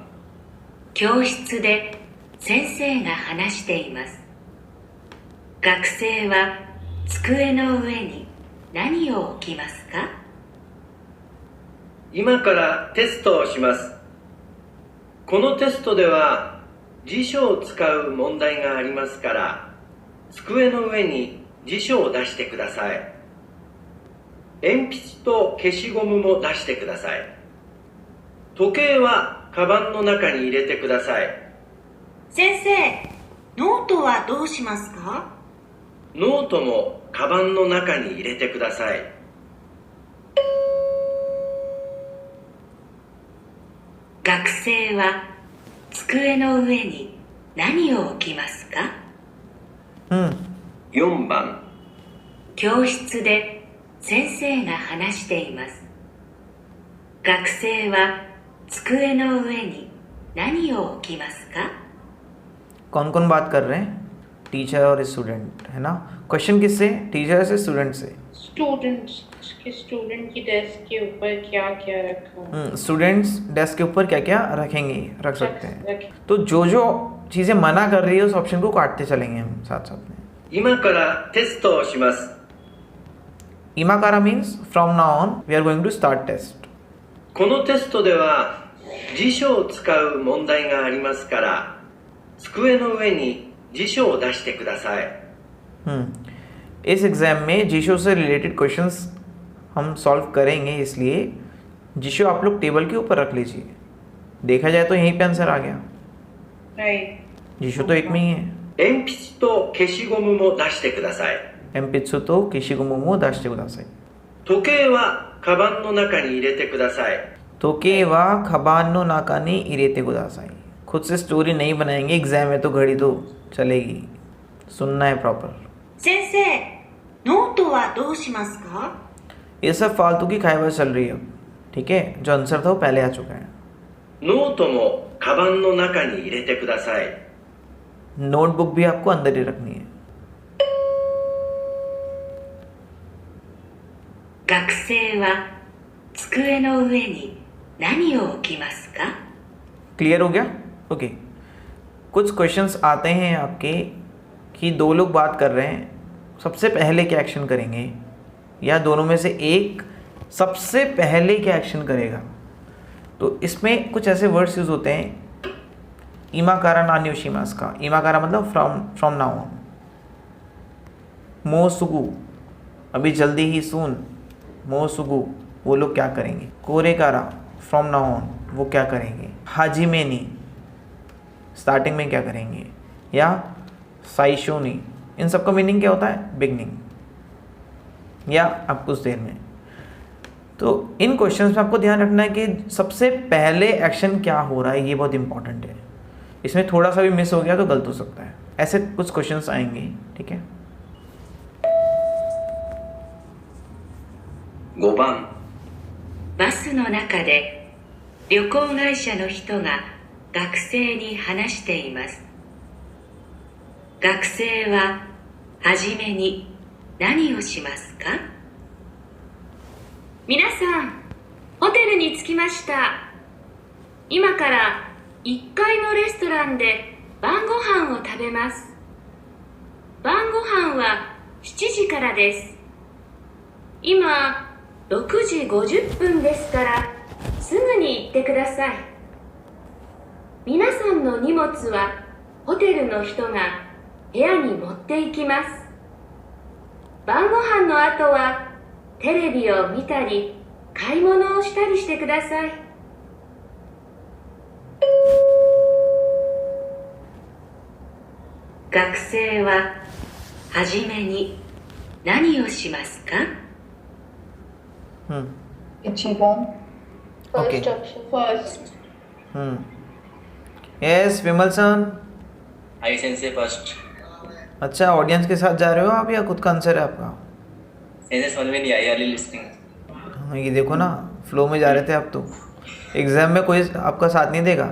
教室で先生が話しています。学生は机の上に何を置きますか今からテストをします。このテストでは辞書を使う問題がありますから、机の上に辞書を出してください。鉛筆と消しゴムも出してください。時計はカバンの中に入れてください。先生、ノートはどうしますかノートもカバンの中に入れてください。学生は机の上に何を置きますか4番教室で先生が話しています。学生は机の上に何を置きますか कौन कौन बात कर रहे हैं? टीचर और स्टूडेंट, है ना? क्वेश्चन किससे? टीचर से, स्टूडेंट से? स्टूडेंट की डेस्क के ऊपर क्या क्या रखा? स्टूडेंट्स डेस्क के ऊपर क्या क्या रखेंगे, रख सकते हैं। तो जो जो चीज़ें मना कर रही है उस ऑप्शन को काटते चलेंगे हम साथ साथ में। 今からテストをします。 इमाकारा means from now on we are going to start test. このテストでは辞書を使う問題がありますから、机の上に辞書を出してください。इस एग्जाम में जीशो से रिलेटेड क्वेश्चंस हम सॉल्व करेंगे, इसलिए जीशो आप लोग टेबल के ऊपर रख लीजिए। देखा जाए तो यहीं पे आंसर आ गया। राइट। जीशो तो एक में ही है। 鉛筆と消しゴムも出してください。 एमपित्सु तो किशिगुमु मो दाशिते कुदासाई। 時計はカバンの中に入れてください。 तोके वा खबान नो नाका ने इरेते कुदासाई। खुद से स्टोरी नहीं बनाएंगे, एग्जाम में तो घड़ी तो चलेगी, सुनना है प्रॉपर। 先生、ノートはどうしますか ये सब फालतू की खाई चल रही है अब, ठीक है? जो आंसर था वो पहले आ चुका है। ノートもカバンの中に入れてください。 नोटबुक भी आपको अंदर ही रखनी है। 学生は机の上に何を置きますか क्लियर हो गया? ओके। कुछ क्वेश्चंस आते हैं आपके कि दो लोग बात कर रहे हैं, सबसे पहले क्या एक्शन करेंगे, या दोनों में से एक सबसे पहले क्या एक्शन करेगा। तो इसमें कुछ ऐसे वर्ड्स यूज होते हैं, इमाकारा नान्योशिमास का। इमाकारा मतलब फ्रॉम नाउ ऑन। मोसुगु अभी जल्दी ही सून। मोसुगु वो लोग क्या करेंगे। कोरेकारा फ्रॉम नाउ ऑन वो क्या करेंगे। हाजिमेनी स्टार्टिंग में क्या करेंगे, या साइशोनी, इन सब का मीनिंग क्या होता है, बिगनिंग या अब कुछ देर में। तो इन क्वेश्चंस में आपको ध्यान रखना है कि सबसे पहले एक्शन क्या हो रहा है, ये बहुत इंपॉर्टेंट है। इसमें थोड़ा सा भी मिस हो गया तो गलत हो सकता है। ऐसे कुछ क्वेश्चंस आएंगे, ठीक है? 5番バスの中で旅行会社の人が学生に話しています。学生ははじめに何をしますか？皆さん、ホテルに着きました。今から1階のレストランで晩ご飯を食べます。晩ご飯は7時からです。今、6時50分ですから、すぐに行ってください。皆さんの荷物はホテルの人が部屋に持って行きます。晩ご飯の後はテレビを見たり買い物をしたりしてください。学生ははじめに何をしますか？ Ichiban. Okay. First option. First. Yes Vimal सन। आई सेंसे फर्स्ट। अच्छा, ऑडियंस के साथ जा रहे हो आप या खुद का आंसर है आपका? सेंसे समझ में नहीं आई, अर्ली लिस्निंग। हाँ, ये देखो ना, फ्लो में जा रहे थे आप तो। एग्ज़ाम में कोई आपका साथ नहीं देगा।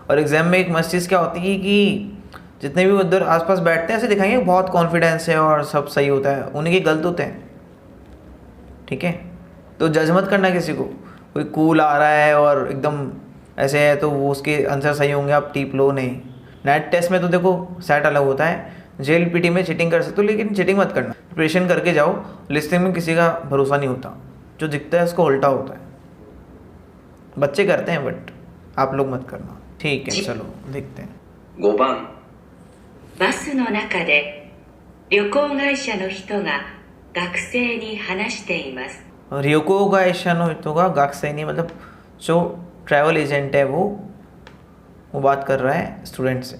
और एग्ज़ाम में एक मस्त चीज़ क्या होती है कि जितने भी उधर आसपास बैठते हैं ऐसे दिखाएंगे बहुत कॉन्फिडेंस है और सब सही होता है, उन्हीं के गलत होते हैं। ठीक है, तो जज मत करना किसी को। कोई कूल आ रहा है और एकदम ऐसे है तो वो उसके आंसर सही होंगे, आप टीप लो नहीं। नेट टेस्ट में तो देखो सेट अलग होता है, जेल पीटी में चीटिंग कर सकते हो, लेकिन चीटिंग मत करना, प्रिपरेशन करके जाओ। लिस्टिंग में किसी का भरोसा नहीं होता, जो दिखता है उसको उल्टा होता है। बच्चे करते हैं बट आप लोग मत करना। ठीक है, चलो देखते हैं। 5番バスの中で旅行会社の人が学生に話しています。 रियोको का एशियन तो का गाक से नहीं, मतलब जो ट्रैवल एजेंट है वो बात कर रहा है स्टूडेंट से।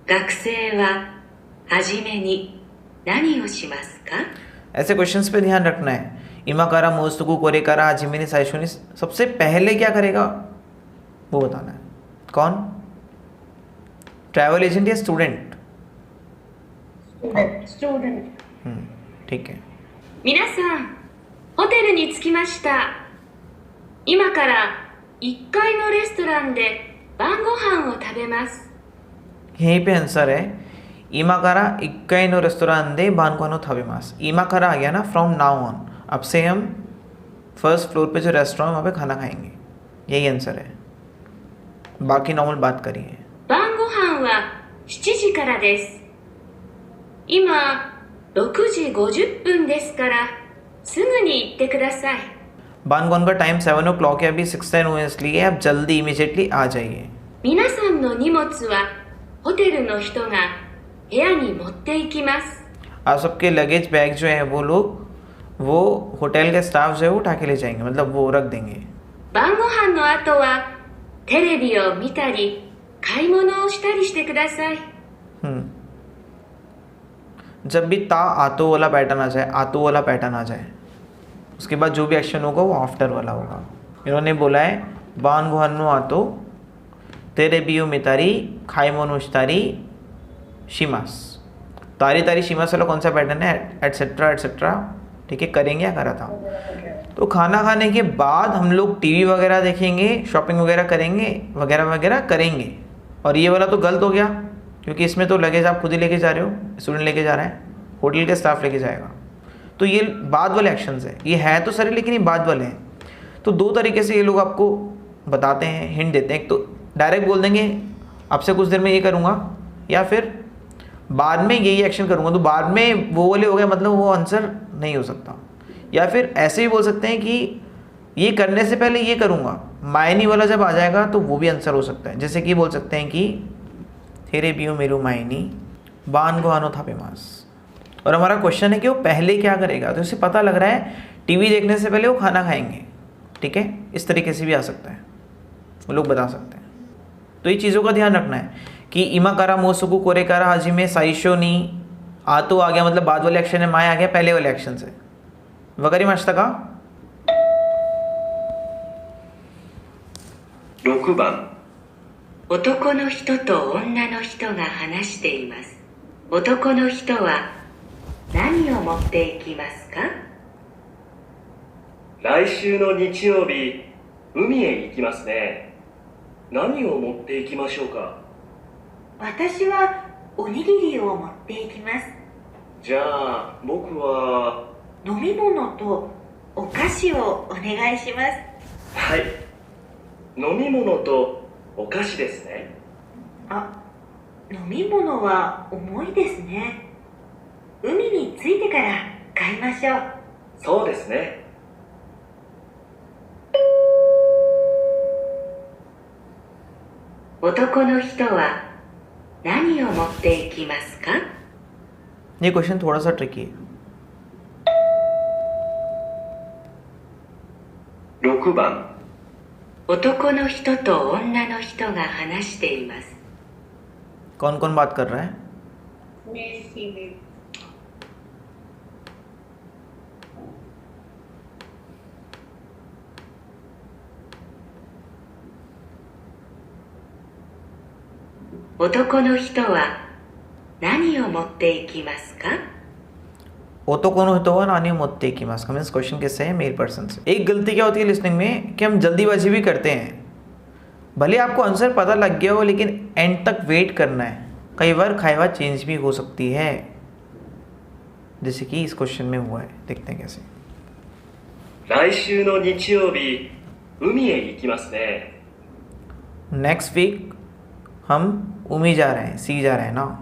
学生ははじめに何をしますか？ ऐसे क्वेश्चंस पे ध्यान रखना है। इमा कारा मोस्तुकु कोरे कारा हाजिमिनी साइशुनी, सबसे पहले क्या करेगा वो बताना है। कौन? ट्रैवल एजेंट या स्टूडेंट? Student. ठीक है। 皆さん、ホテルに着きました。今から1階のレストランで晩ご飯を食べます。 यहीं पे आंसर है। इमा कारा इक्काई नो रेस्टोरेंट दे बानकोनो थाबेमास। इमा कारा आ गया ना, फ्रॉम नाउ ऑन, अब से हम फर्स्ट फ्लोर पे जो रेस्टोरेंट वहाँ पे खाना खाएंगे, यही आंसर है। बाकी नॉर्मल बात करिए। 晩ご飯は7時からです。今、6時50分ですから、すぐに行ってください。 बानकोन का टाइम 7 o'clock है, अभी 6:10 हुए, इसलिए आप जल्दी इमीडिएटली आ जाइए। 皆さんの荷物はホテルの人が部屋に持って行きます。 आप सबके लगेज बैग जो है वो होटल के स्टाफ जो है वो उठा के ले जाएंगे, मतलब वो रख देंगे। 晩ご飯の後はテレビを見たり買い物をしたりしてください。 जब भी ता आतो वाला पैटर्न आ जाए, आतो वाला पैटर्न आ जाए, उसके बाद जो भी एक्शन होगा वो आफ्टर वाला होगा। इन्होंने बोला है बान गुहन्नो आतो तेरे बियो मितारी खाई मोनुश्तारी शिमास। तारी तारी शिमास वाला कौन सा पैटर्न है? Etcetera etcetera. ठीक है, करेंगे या करा था। तो खाना खाने के बाद हम लोग टीवी वगैरह देखेंगे, शॉपिंग वगैरह करेंगे, वगैरह वगैरह करेंगे। और ये वाला तो गलत हो गया, क्योंकि इसमें तो लगेज आप खुद ही लेके जा रहे हो, स्टूडेंट लेके जा रहे हैं, होटल के स्टाफ लेके जाएगा। तो ये बाद वाले एक्शंस है, ये है तो सर लेकिन ये बाद वाले हैं। तो दो तरीके से ये लोग आपको बताते हैं, हिंट देते हैं। एक तो डायरेक्ट बोल देंगे आपसे कुछ देर में ये करूँगा, या फिर बाद में यही एक्शन करूँगा, तो बाद में वो वाले हो गया, मतलब वो आंसर नहीं हो सकता। या फिर ऐसे भी बोल सकते हैं कि ये करने से पहले ये करूँगा, मायनी वाला जब आ जाएगा तो वो भी आंसर हो सकता है। जैसे कि बोल सकते हैं कि थेरे बियो मेरू मायनी बान को आनो थापे मास। और हमारा क्वेश्चन है कि वो पहले क्या करेगा, तो इससे पता लग रहा है टीवी देखने से पहले वो खाना खाएंगे। ठीक है, इस तरीके से भी आ सकता है, वो लोग बता सकते हैं। तो ये चीज़ों का ध्यान रखना है कि इमा कारा मोसुकु कोरे कारा हाजी में साइशो नी आतो आ गया, मतलब बाद वाले एक्शन है, माया आ गया पहले वाले एक्शन से। वगैरह मास्ता का 6番男の人と女の人が話しています。男の人は何を持っていきますか？来週の日曜日海へ行きますね。何を持っていきましょうか？私はおにぎりを持っていきます。じゃあ僕は飲み物とお菓子をお願いします。はい。飲み物とお菓子ですね。あ、飲み物は重いですね。海に着いてから買いましょう。そうですね。男の人は何を持っていきますか？ ये क्वेश्चन थोड़ा सा ट्रिकी है। 6番。男の人と女の人が話しています。 कौन कौन बात कर रहा है? Male, female. 男の人は何を持っていきますか？ 男の人は何を持っていきますか? मीन्स क्वेश्चन किससे है? मेल पर्सन से। एक गलती क्या होती है लिसनिंग में कि हम जल्दीबाजी भी करते हैं। भले आपको आंसर पता लग गया हो लेकिन एंड तक वेट करना है। कई बार खाइवा चेंज भी हो सकती है, जैसे कि इस क्वेश्चन में हुआ है। देखते हैं कैसे। 来週の日曜日、海へ行きますね。 नेक्स्ट वीक हम उमी जा रहे हैं, सी जा रहे हैं ना।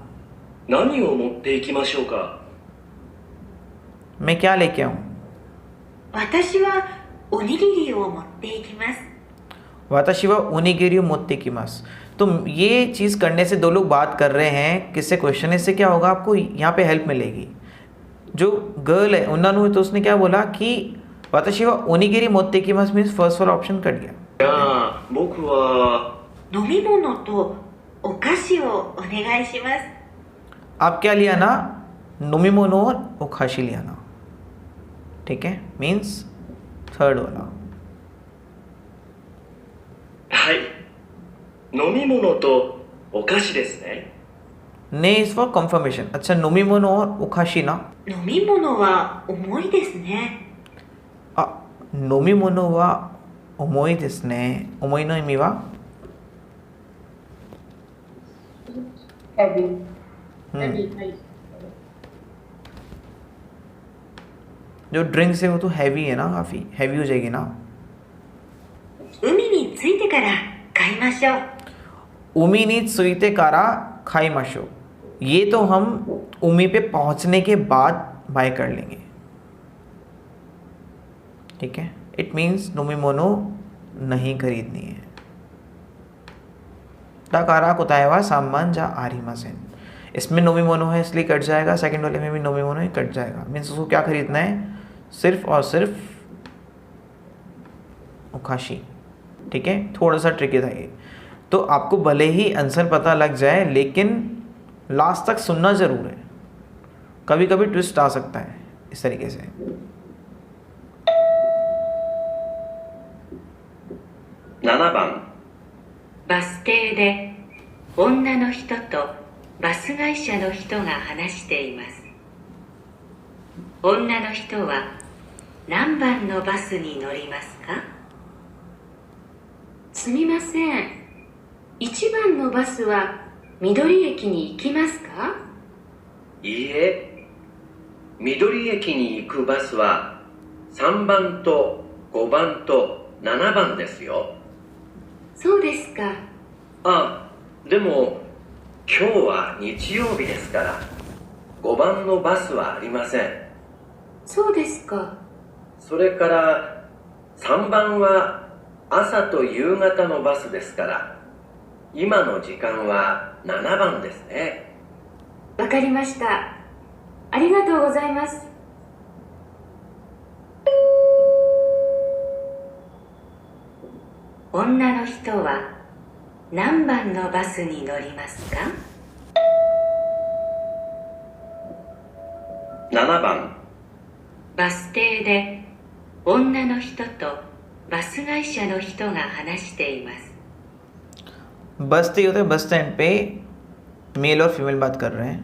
何を持って行きましょうか。 मैं क्या लेके आऊँ? 私はおにぎりを持っていきます。 वाताशी व ओनिगिरी मोत्तेकिमास। तो ये चीज़ करने से दो लोग बात कर रहे हैं, किससे? क्वेश्चन। इससे क्या होगा, आपको यहाँ पे हेल्प मिलेगी। जो गर्ल है उन्होंने तो उसने क्या बोला कि वाताशी व ओनिगिरी मोत्तेकिमास मीन्स फर्स्ट वाला ऑप्शन कट गया। じゃあ、僕は、飲み物とお菓子をお願いします。 आप क्या लिया ना? नोमिमोनो और ओखाशी लिया ना। ठीक है, मीन्स थर्ड वाला। はい。飲み物とお菓子ですね。 ने इज फॉर कंफर्मेशन। अच्छा, नोमिमोनो और ओखाशी ना। 飲み物は重いですね。 नोमिमोनो वा ओमोई देस ने। ओमोई नो इमी वा Heavy. हम्म। Heavy. जो ड्रिंक्स है वो तो हैवी है ना, काफ़ी हैवी हो जाएगी ना। 海に着いてから買いましょう。 उमी नी सुईते कारा खाई माशो। ये तो हम उमी पे पहुंचने के बाद बाय कर लेंगे। ठीक है, इट मीन्स नोमिमोनो नहीं खरीदनी है। ताकारा कुताएवा सामान जा आरिमासेन। इसमें नोमिमोनो है इसलिए कट जाएगा, सेकंड वाले में भी नोमिमोनो ही कट जाएगा। मीन्स उसको क्या खरीदना है? सिर्फ और सिर्फ ओखाशी। ठीक है, थोड़ा सा ट्रिकी था ये। तो आपको भले ही आंसर पता लग जाए लेकिन लास्ट तक सुनना ज़रूर है, कभी कभी ट्विस्ट आ सकता है इस तरीके से। 7番。バス停で女の人とバス会社の人が話しています。女の人は何番のバスに乗りますか？すみません。1番のバスは緑駅に行きますか？いいえ。緑駅に行くバスは3番と5番と7番ですよ。そうですか。あ、でも今日は日曜日ですから5番のバスはありません。そうですか。それから3番は朝と夕方のバスですから今の時間は7番ですね。わかりました。ありがとうございます。女の人は何番のバスに乗りますか7番。バス停で女の人とバス会社の人が話しています。 बस तो ये होता है बस स्टैंड पे मेल और फीमेल बात कर रहे हैं।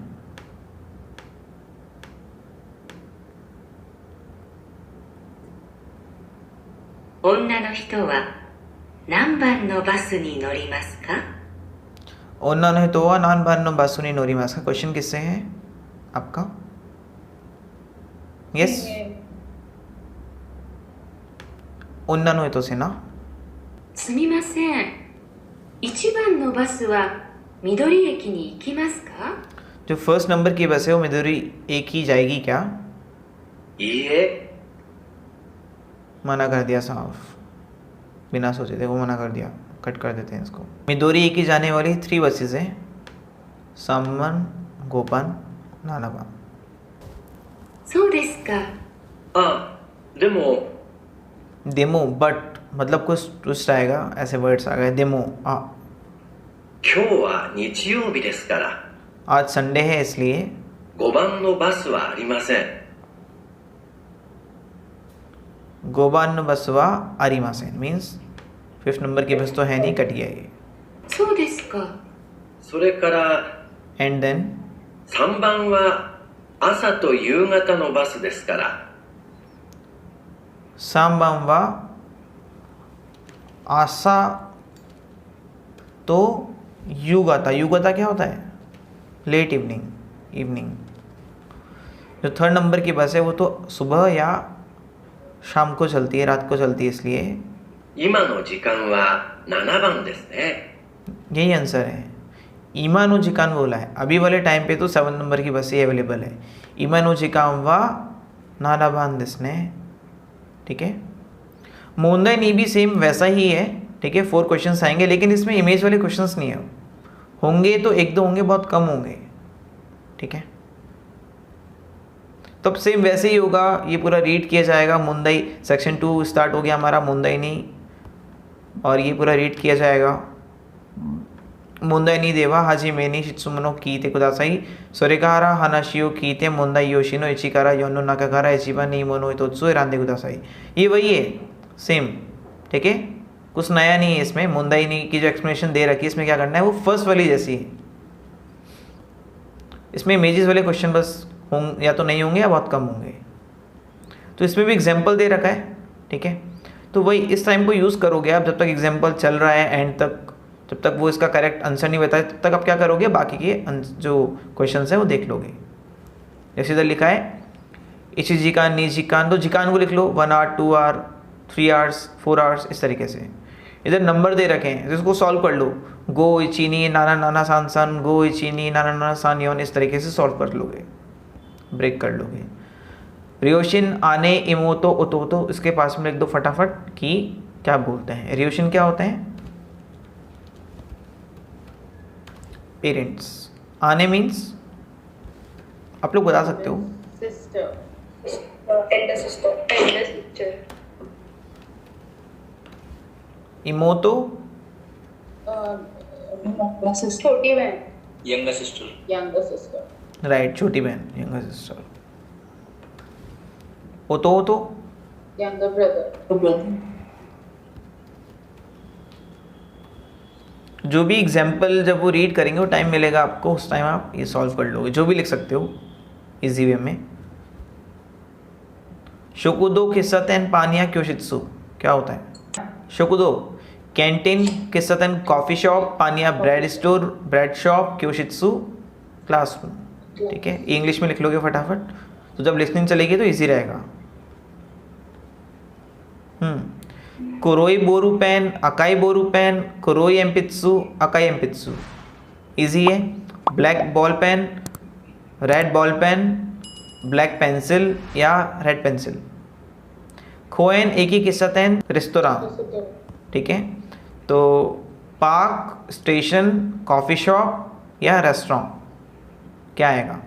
女の人は何番のバスに乗りますか ओना ने तो नान बान नो बासुनी नोरी मास का क्वेश्चन किससे है आपका? Yes, Female. 女の人せな。すみません。1番のバスは緑駅に行きますか？ जो फर्स्ट नंबर की बस है वो मिदोरी एक ही जाएगी क्या? いいえ、 मना कर दिया साफ, बिना सोचे थे वो मना कर दिया, कट कर देते हैं इसको। मिदोरी एक ही जाने वाली 3 बसेस हैं, सामन, गोपन, नानाबा। そうですか。あ、でも、 डेमो बट मतलब कुछ ट्विस्ट आएगा, ऐसे वर्ड्स आ गए। डेमो आ, 今日は日曜日ですから、 आज संडे है इसलिए 5番のバスはありません。 गोबान बसवा आरिमासेन मीन्स 5th नंबर की बस तो है नहीं, कट गया ये। そうですか。それから、 एंड देन 3番は朝と夕方のバスですから、 सांबाम्वा आसा तो युगाता। युगाता क्या होता है? Late evening, evening. जो 3rd नंबर की बस है वो तो सुबह या शाम को चलती है, रात को चलती है, इसलिए 今の時間は7番ですね。 यही आंसर है। ईमानो जिकान बोला है, अभी वाले टाइम पे तो 7 नंबर की बस ही अवेलेबल है। ईमानो जिकान वा नानाबान दिसने, ठीक है। मोंदाई नी भी सेम वैसा ही है, ठीक है। 4 क्वेश्चंस आएंगे, लेकिन इसमें इमेज वाले क्वेश्चंस नहीं है। होंगे तो 1-2 होंगे, बहुत कम होंगे, ठीक है। तब सेम वैसे ही होगा, ये पूरा रीड किया जाएगा। मुंदई सेक्शन 2 स्टार्ट हो गया हमारा, मुंदई नी, और ये पूरा रीड किया जाएगा। मुंदई नी देवा हाजी मेनी शित्सुमनो कीते कुदासाई सोरेकारा हानाशियो कीते मुंदई योशिनो इचिकारा योनो नाकाकारा इचिबा नी मोनो इतोत्सु एरांदे कुदासाई। ये वही है सेम, ठीक है। कुछ नया नहीं है इसमें। मुंदई नी की जो एक्सप्लेनेशन दे रखी है इसमें क्या करना है, वो फर्स्ट वाली जैसी है। इसमें इमेजेस वाले क्वेश्चन बस होंगे या तो नहीं होंगे या बहुत कम होंगे। तो इसमें भी एग्जाम्पल दे रखा है, ठीक है। तो वही इस टाइम को यूज़ करोगे आप, जब तक एग्जाम्पल चल रहा है एंड तक, जब तक वो इसका करेक्ट आंसर नहीं बताए तब तक आप क्या करोगे, बाकी के जो क्वेश्चन है वो देख लोगे। जैसे इधर लिखा है इचिजिकान नीजिकान, तो जिकान को लिख लो 1 आवर 2 आवर 3 आवर्स 4 आवर्स, इस तरीके से। इधर नंबर दे रखे हैं, इसको सॉल्व कर लो। गो इचीनी नाना नाना सान सन, गो इचीनी नाना नाना सान योन, इस तरीके से सॉल्व कर लोगे, ब्रेक कर लोगे। रियोशिन आने इमोतो ओतोतो, इसके पास में लिख दो फटाफट कि क्या बोलते हैं। रियोशिन क्या होते हैं? पेरेंट्स। आने मीन्स आप लोग बता सकते हो। Sister. Elder sister. Elder sister. Emoto छोटी बहन. younger sister, Younger sister. Right, छोटी बहन, यंगर सिस्टर। ओतो ओतो Younger brother. जो भी एग्जाम्पल जब वो रीड करेंगे वो टाइम मिलेगा आपको, उस टाइम आप ये सॉल्व कर लोगे, जो भी लिख सकते हो इजी वे में। शोकुदो किस्सतेन पानिया क्योशित्सु क्या होता है? शोकुदो कैंटीन, किस्सतेन कॉफ़ी शॉप, पानिया ब्रेड स्टोर ब्रेड शॉप, क्योशित्सु क्लासरूम, ठीक है। इंग्लिश में लिख लोगे फटाफट, तो जब लिसनिंग चलेगी तो इजी रहेगा। कुरोई बोरू पेन, अकाई बोरू पेन, कुरोई एम्पित्सु, अकाई एम्पित्सु, इजी है। Black ball pen, red ball pen, black pencil या रेड पेंसिल। खोएन एक ही किस्सतेन रेस्तोरां, ठीक है। तो पार्क, स्टेशन, कॉफ़ी शॉप या रेस्टोरेंट, क्या आएगा?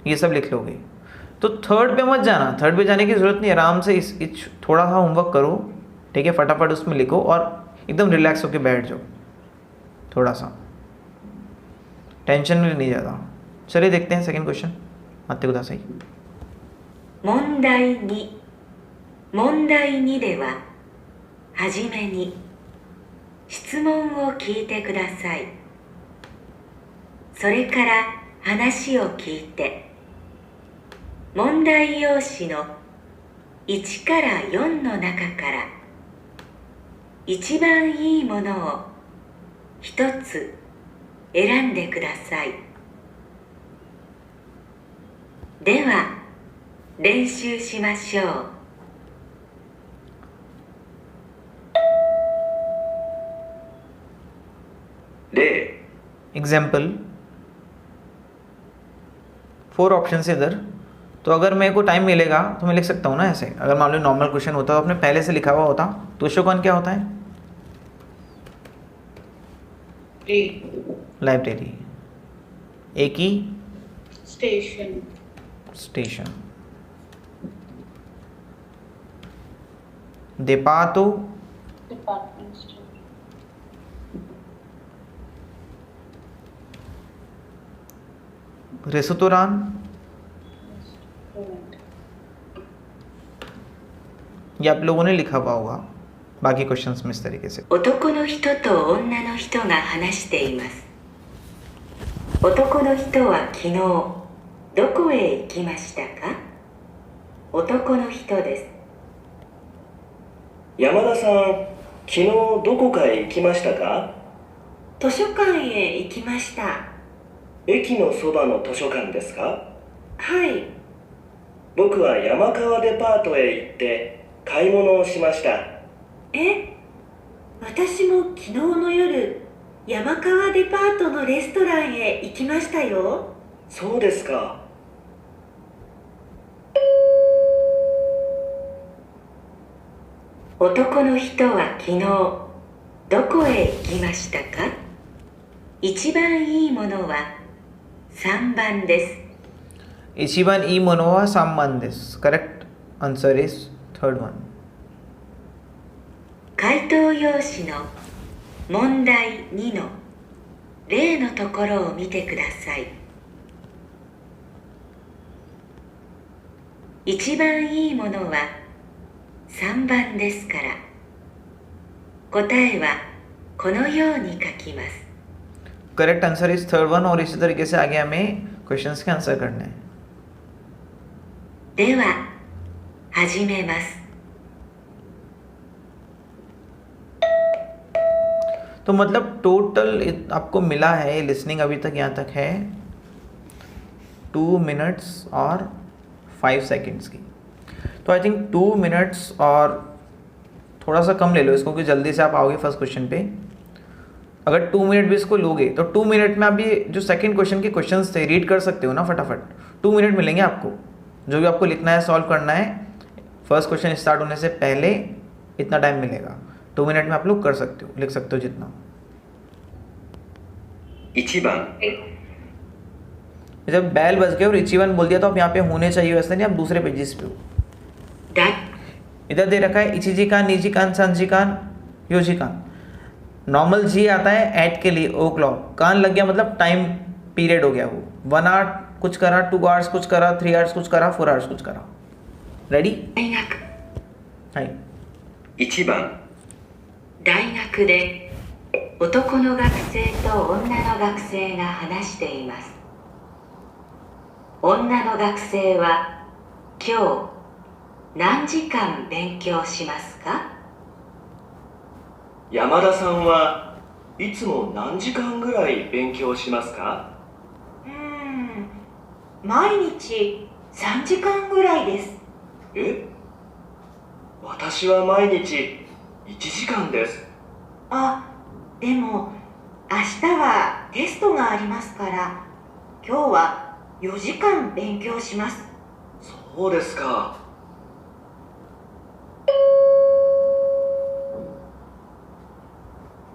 ये सब लिख लोगे। तो 3rd पे मत जाना, 3rd पे जाने की ज़रूरत नहीं, आराम से इस थोड़ा सा होमवर्क करो, ठीक है। फटाफट उसमें लिखो और एकदम रिलैक्स होकर बैठ जाओ, थोड़ा सा टेंशन में नहीं ज़्यादा। चलिए देखते हैं सेकंड क्वेश्चन। आते कुदा सही। 問題2。問題2では、はじめに質問を聞いてください。それから話を聞いて、問題用紙の1から4の中から一番いいものを一つ選んでください。では練習しましょう。例 एग्जाम्पल 4 ऑप्शन से इधर, तो अगर मेरे को टाइम मिलेगा तो मैं लिख सकता हूँ ना ऐसे। अगर मान लो नॉर्मल क्वेश्चन होता तो आपने पहले से लिखा हुआ होता, तो अशोकन क्या होता है? लाइब्रेरी। एक ही Station. स्टेशन। देपातो Department store. रेस्तोरां। Restaurant. ये आप लोगों ने लिखा हुआ होगा बाकी क्वेश्चंस में इस तरीके से। 男の人と女の人が話しています。男の人は昨日どこへ行きましたか？男の人です。山田さん、昨日どこかへ行きましたか？図書館へ行きました。駅のそばの図書館ですか？はい。僕は山川デパートへ行って買い物をしました。え、私も昨日の夜山川デパートのレストランへ行きましたよ。そうですか。男の人は昨日どこへ行きましたか？一番いいものは3番です。一番いいものは3番です。Correct answer is third one。回答用紙の問題2の例のところを見てください。一番いいものは3番ですから、答えはこのように書きます。करेक्ट आंसर इज थर्ड वन। और इसी तरीके से आगे हमें क्वेश्चंस के आंसर करने हैं। では始めます。तो मतलब टोटल आपको मिला है लिसनिंग अभी तक यहाँ तक है 2 मिनट्स और 5 सेकंड्स की। तो आई थिंक 2 मिनट्स और थोड़ा सा कम ले लो इसको, क्योंकि जल्दी से आप आओगे फर्स्ट क्वेश्चन पे। अगर 2 मिनट भी इसको लोगे तो 2 मिनट में आप ये जो सेकंड क्वेश्चन के क्वेश्चंस थे रीड कर सकते हो ना फटाफट। 2 मिनट मिलेंगे आपको, जो भी आपको लिखना है सॉल्व करना है फर्स्ट क्वेश्चन स्टार्ट होने से पहले इतना टाइम मिलेगा। 2 मिनट में आप लोग कर सकते हो, लिख सकते हो जितना। 1番 जब बैल बज गए और इचीवन बोल दिया तो आप यहाँ पे होने चाहिए, वैसे नहीं आप दूसरे पेजेस पे हो। だ इधर दे रखा है इची जी कान, नीजी कान, सान जी कान, योजी कान। नॉर्मल जी आता है एट के लिए, ओ क्लॉक। कान लग गया मतलब टाइम पीरियड हो गया वो। 1 आवर कुछ करा, 2 आवर्स कुछ करा, 3 आवर्स कुछ करा, 4 आवर्स कुछ करा। रेडी? 大学 はい。 1番 大学で男の学生と女の学生が話しています。女の学生は今日何時間勉強しますか？山田さんはいつも何時間ぐらい勉強しますか？毎日3時間ぐらいです。え？私は毎日1時間です。あ、でも明日はテストがありますから、今日は4時間勉強します。そうですか。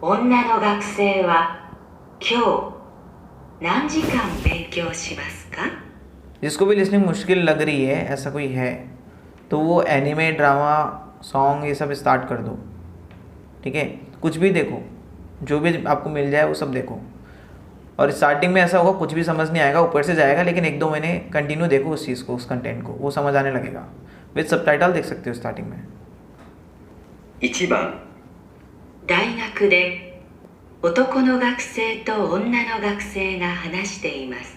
女の学生は今日何時間勉強しますか？ जिसको भी लिसनिंग मुश्किल लग रही है, ऐसा कोई है तो वो एनिमे, ड्रामा, सॉन्ग ये सब स्टार्ट कर दो। ठीक है, कुछ भी देखो, जो भी आपको मिल जाए वो सब देखो। और स्टार्टिंग में ऐसा होगा कुछ भी समझ नहीं आएगा, ऊपर से जाएगा, लेकिन 1-2 महीने कंटिन्यू देखो उस चीज़ को, उस कंटेंट को, वो समझ आने लगेगा। विद सबटाइटल देख सकते हो स्टार्टिंग में। 1番大学で男の学生と女の学生が話しています。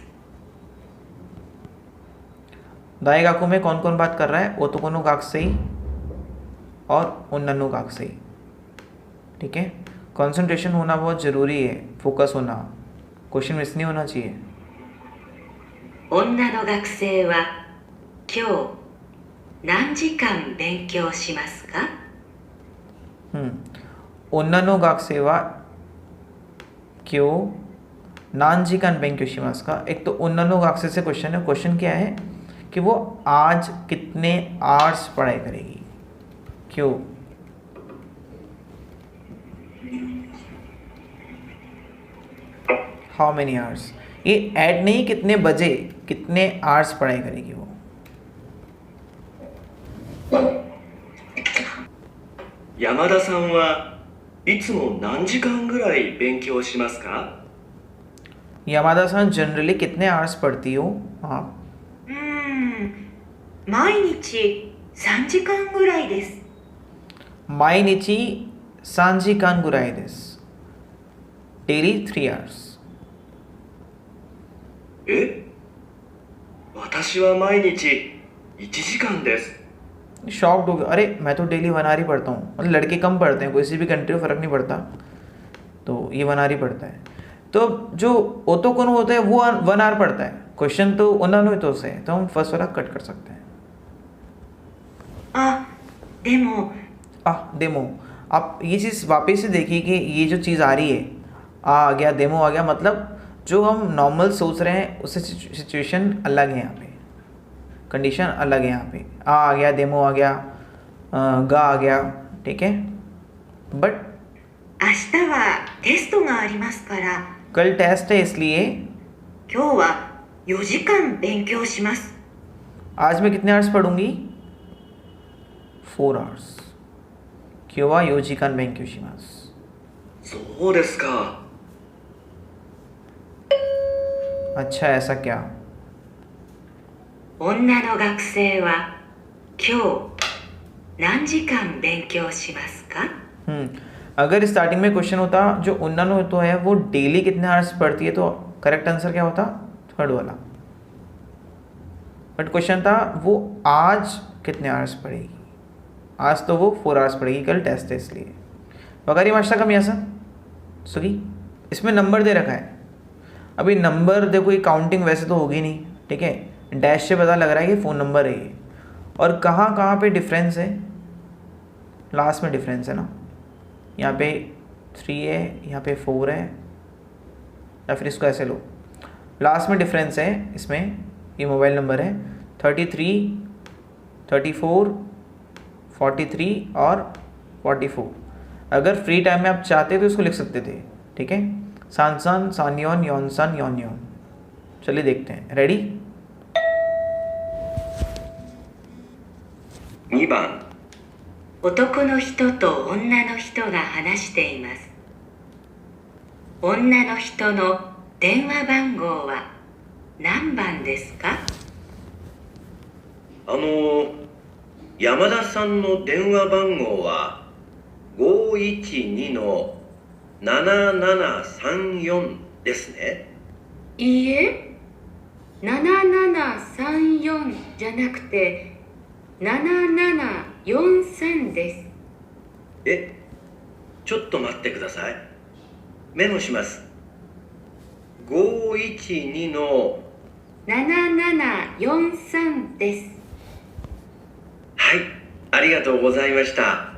दाएं गाकू में कौन कौन बात कर रहा है? ओतोकोनो गाक्सेई और ओन्नानो गाक्सेई। ठीक है, कंसंट्रेशन होना बहुत ज़रूरी है, फोकस होना, क्वेश्चन मिस नहीं होना चाहिए। 女の学生は今日何時間勉強しますか？ ओन्नानो गाक्सेई वा क्यों नानजी कान बेंक्योशिमास का। एक तो उन्ननो गाक्से से क्वेश्चन है। क्वेश्चन क्या है कि वो आज कितने आवर्स पढ़ाई करेगी। क्यों हाउ मेनी आवर्स। ये ऐड नहीं, कितने बजे कितने आवर्स पढ़ाई करेगी वो। यामादाさんはいつも何時間ぐらい勉強しますか यामादा सान जनरली कितने आवर्स पढ़ती हो आप। 毎日3時間ぐらいです。 माइनिची सांजी कान गुराई दिस डेली 3 आवर्स। え私は毎日1時間です शॉक्ड हो गया, अरे मैं तो डेली 1 आवर ही पढ़ता हूँ। मतलब लड़के कम पढ़ते हैं, किसी भी कंट्री में फ़र्क नहीं पड़ता, तो ये 1 आवर ही पढ़ता है। तो जो ओतोकोनो होता है वो 1 आवर पढ़ता है। क्वेश्चन तो उन्नानो तो से, तो हम फर्स्ट वाला कट कर सकते हैं। あ、でも डेमो। आप ये चीज़ वापस से देखिए कि ये जो चीज़ आ रही है, आ गया डेमो आ गया, मतलब जो हम नॉर्मल सोच रहे हैं उससे सिचुएशन अलग है यहाँ पे, कंडीशन अलग है यहाँ पे। आ गया, डेमो आ गया, गा आ गया, ठीक है। बट 明日はテストがありますから、 कल टेस्ट है इसलिए 今日は4時間勉強します。 आज मैं कितने आवर्स पढ़ूंगी 4 आवर्स। क्यों वा योजी कान बेंक्योशिमास। そうですか अच्छा ऐसा क्या। 女の学生は今日何時間勉強しますか？ अगर स्टार्टिंग में क्वेश्चन होता जो उन्नानो तो है वो डेली कितने आवर्स पढ़ती है, तो करेक्ट आंसर क्या होता थर्ड वाला। बट क्वेश्चन था वो आज कितने आवर्स पढ़ेगी। आज तो वो 4 आवर्स पढ़ेगी, कल टेस्ट है इसलिए। वगैरह मास्टर का मियासा सुगी इसमें नंबर दे रखा है। अभी नंबर देखो ये काउंटिंग वैसे तो होगी नहीं, ठीक है। डैश से पता लग रहा है कि फ़ोन नंबर है ये। और कहाँ कहाँ पे डिफरेंस है, लास्ट में डिफरेंस है ना। यहाँ पे 3 है, यहाँ पे 4 है, या फिर इसको ऐसे लो, लास्ट में डिफरेंस है इसमें। ये मोबाइल नंबर है 33, 34, 43 और 44। अगर फ्री टाइम में आप चाहते तो इसको लिख सकते थे, ठीक है। सानसान सान्योन योनसान योन्योन। चलिए देखते हैं, रेडी। 2番 男の人と女の人が話しています。女の人の電話番号は何番ですか？山田さんの電話番号は512の7734ですね。いいえ、7734じゃなくて7743です。え、ちょっと待ってください。メモします。512の7743です。はい、ありがとうございました。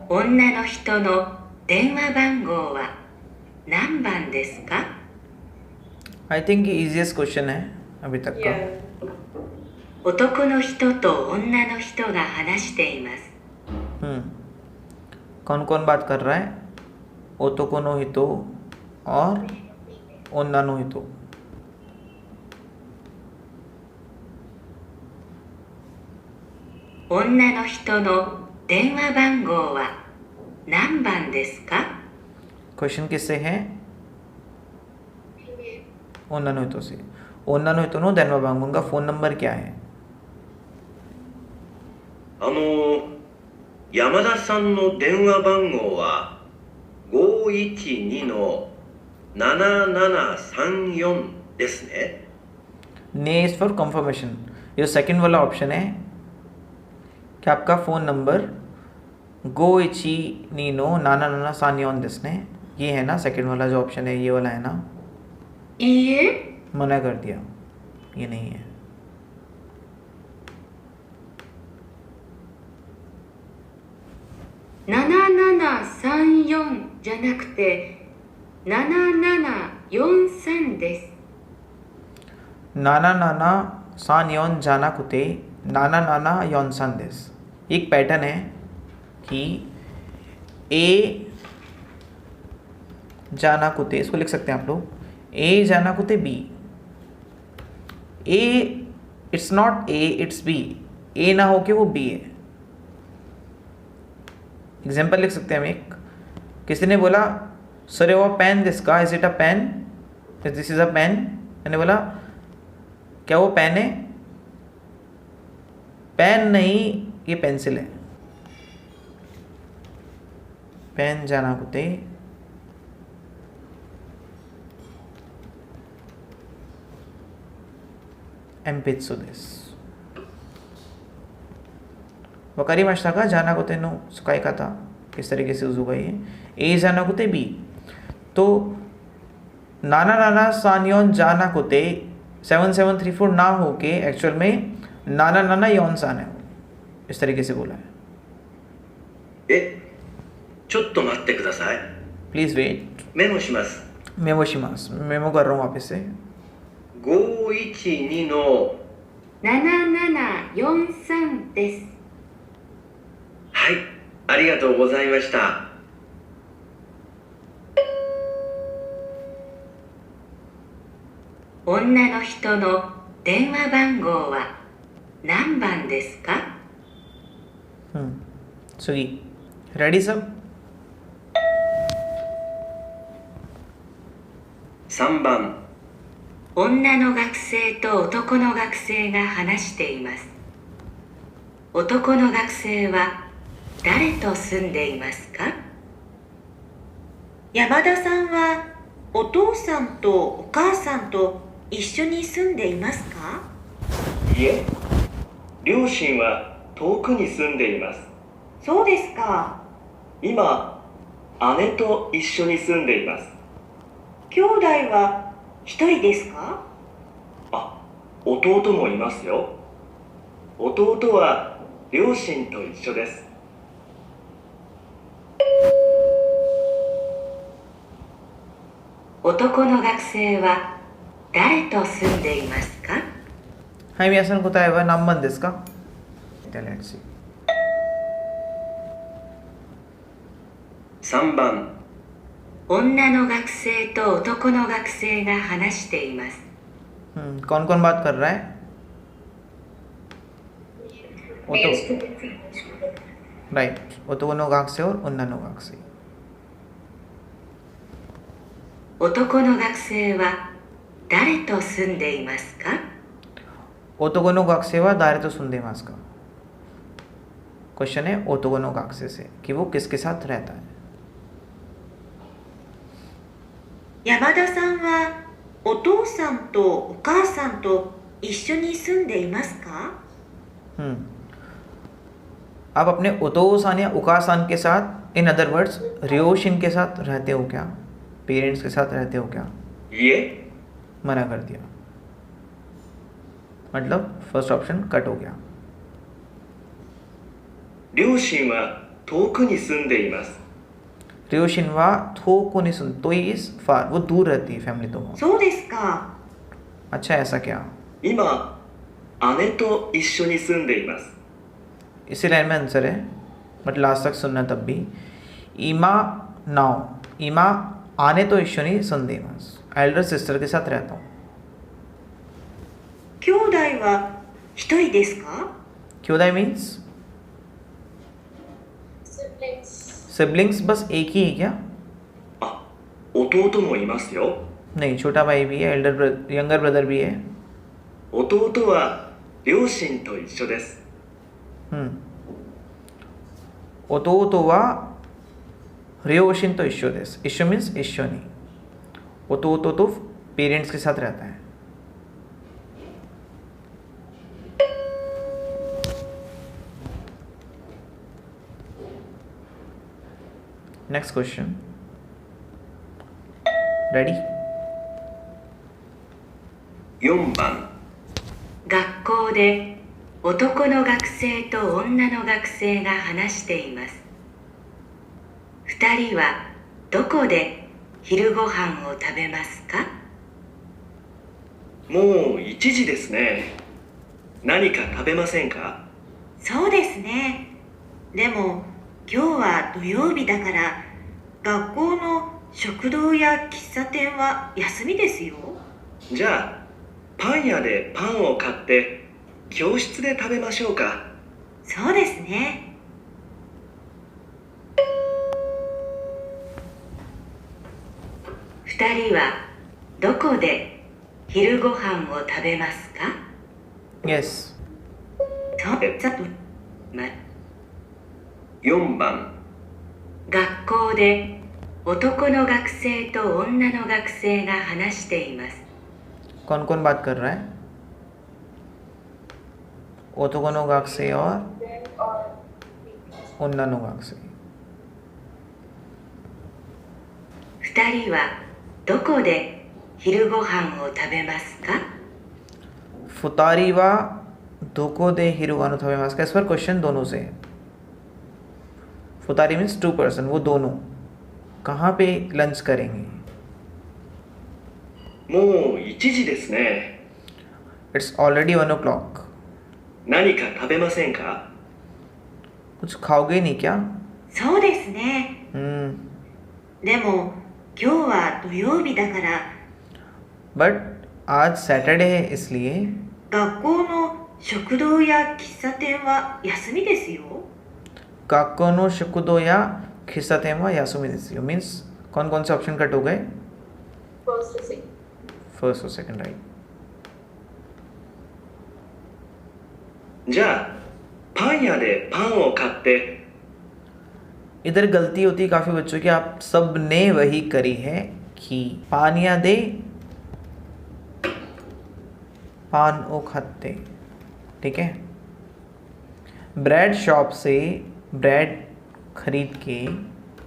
女の人の電話番号は何番ですか？ आई थिंक ये इजीएस्ट क्वेश्चन है अभी तक का। 男の人と女の人が話しています。 कौन कौन बात कर रहा है। ओतोको नो हितो और ओन्ना नो हितो।女の人の電話番号は何番ですか？ क्वेश्चन किससे है, ओन्ना नो हितो से। ओन्ना नो हितो नो देनवा बांगोन का फ़ोन नंबर क्या है। 山田さんの電話番号は512の7734ですね。 ने इज फॉर कंफर्मेशन। ये सेकंड वाला ऑप्शन है कि आपका फ़ोन नंबर गोइची नीनो नाना नाना सानियोन दिसने, ये है ना सेकंड वाला जो ऑप्शन है, ये वाला है ना। いいえ、 मना कर दिया, ये नहीं है। 7734じゃなくて7743です。7734じゃなくて7743です。एक पैटर्न है कि ए जाना कुते, इसको लिख सकते हैं आप लोग ए जाना कुते B, A it's not A it's B, A ना हो के वो बी है। एग्जाम्पल लिख सकते हैं हम एक, किसी ने बोला सर वो पेन दिसका, is it a pen, this is a pen. मैंने बोला क्या वो पेन है? पेन नहीं, ये पेंसिल है। पेन जाना कुते एम्पित्सोですわかりましたか? जाना कुते नो सुकाई का था किस तरीके से यूज होगा ये। ए जाना कुते बी, तो नाना नाना सानियोन जाना कुते 7734 ना होके एक्चुअल में नाना नाना योन सान है, इस तरीके से बोला है। ちょっと待ってください。 प्लीज वेट, メモします。 मेमो शिमास, मेमो कर रहा हूँ वापस से। 512の7743です。はい、ありがとうございました。女の人の電話番号は何番ですか？次रेडी सब? 3番。女の学生と男の学生が話しています。男の学生は誰と住んでいますか？山田さんはお父さんとお母さんと一緒に住んでいますか？いえ、両親は遠くに住んでいます。そうですか。今、姉と一緒に住んでいます。兄弟は一人ですか？あ、弟もいますよ。弟は両親と一緒です。男の学生は誰と住んでいますか？はい、皆さん答えは何番ですか? Let's see. 3番。女の学生と男の学生が話しています。कौन कौन बात कर रहा है? राइट,男の学生और女の学生。男の学生は誰と住んでいますか？男の学生は誰と住んでいますか? क्वेश्चन है男の学生से कि वो किसके साथ रहता है। 山田さんはお父さんとお母さんと一緒に住んでいますか? आप अपने ओतोसान या उकासान के साथ, इन अदर वर्ड्स रियोशिन के साथ रहते हो क्या? पेरेंट्स के साथ रहते हो क्या? ये मना कर दिया, मतलब फर्स्ट ऑप्शन कट हो गया। 両親は遠くに住んでいます。 रियोशिन वा थो को नहीं सुन, तो इज फार, वो दूर रहती है फैमिली तो। そうですか。 अच्छा, ऐसा क्या? 今、姉と一緒に住んでいます。 इसी लाइन में आंसर है, बट लास्ट तक सुनना तब भी। इमा नाउ, इमा आने तो इश्यो नहीं सुन दे, एल्डर सिस्टर के साथ रहता हूँ। 兄弟は一人ですか? क्योदाई मीन्स सिबलिंग्स, बस एक ही है क्या? あ、弟もいますよ。 नहीं, छोटा भाई भी है, यंगर ब्रदर भी है। 弟は両親と一緒です。 弟はरियोशिन तो इश्यो देस, इश्यो मीन्स इश्यो नहीं,弟तो पेरेंट्स के साथ रहता है। Next question, ready? 4番。学校で男の学生と女の学生が話しています。2人はどこで昼ご飯を食べますか？もう1時ですね。何か食べませんか？そうですね。でも今日は土曜日だから学校の食堂や喫茶店は休みですよ。じゃあパン屋でパンを買って教室で食べましょうか。そうですね。2人はどこで昼ご飯を食べますか？ Yes. 4番。学校で男の学生と女の学生が話しています。 कौन कौन बात कर रहा है? ओतोको नो गाक्से और ओन्ना नो गाक्से. 2人はどこで昼ご飯を食べますか？ फुतारी वा दोको दे हिरुगानो थवे मास का. इस पर क्वेश्चन दोनों से है. फुतारी मीन्स 2 पर्सन, वो दोनों कहाँ पे लंच करेंगे? もう1時ですね。 It's already 1 o'clock. 何か食べませんか？ कुछ खाओगे नहीं क्या? そうですね。でも今日は土曜日だから बट आज सैटरडे है इसलिए 学校の食堂や喫茶店は休みですよ。 काको नो शुकुदो या खिस्सातेमा यासुमी दिस. मीन्स कौन कौन से ऑप्शन कट हो गए? First to second. फर्स्ट और सेकंड राइट. じゃあパン屋でパンを買って इधर गलती होती है काफ़ी बच्चों की. आप सब ने वही करी है कि पानिया दे पान ओ खाते. ठीक है. ब्रेड शॉप से ब्रेड खरीद के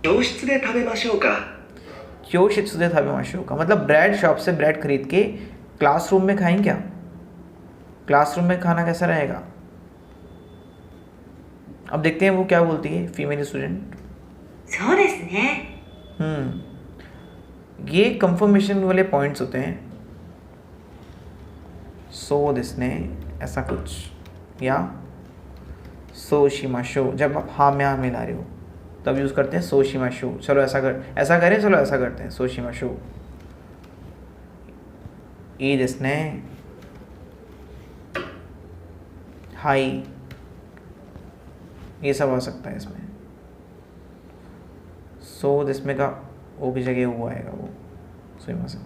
教室で食べましょうか。 क्यों शित्सुदे थाबेमाशो का मतलब ब्रेड शॉप से ब्रेड खरीद के क्लासरूम में खाएं क्या? क्लासरूम में खाना कैसा रहेगा? अब देखते हैं वो क्या बोलती है फीमेल स्टूडेंट. そうですね。 ये कंफर्मेशन वाले पॉइंट्स होते हैं. सो दिसने ऐसा कुछ या सो शिमाशो. जब आप हाँ में हाँ मिला रहे हो तब यूज़ करते हैं सो शिमाशो. चलो ऐसा करें. चलो ऐसा करते हैं सो शिमाशो. ये दिसने हाई ये सब आ सकता है इसमें. सो दिसमें का ओ की जगह वो आएगा वो सो से.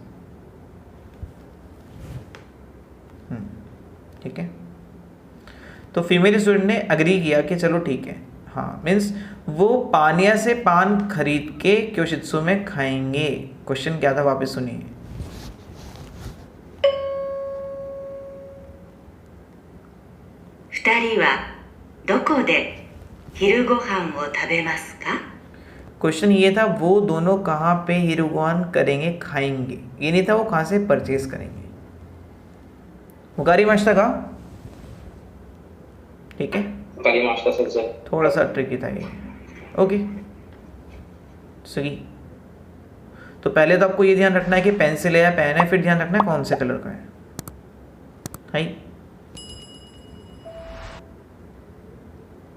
ठीक है. तो फीमेल स्टूडेंट ने अग्री किया कि चलो ठीक है. हाँ मीन्स वो पानिया से पान खरीद के क्योशित्सु में खाएंगे. क्वेश्चन क्या था वापस सुनिए. क्वेश्चन ये था वो दोनों कहाँ पे हिरुगोन करेंगे खाएंगे. ये नहीं था वो कहाँ से परचेज करेंगे. मुकारी माश्ता का. ठीक है. थोड़ा सा ट्रिकी था ये. ओके सही. तो पहले तो आपको ये ध्यान रखना है कि पेंसिल है या पेन है. फिर ध्यान रखना है कौन से कलर का है. हाई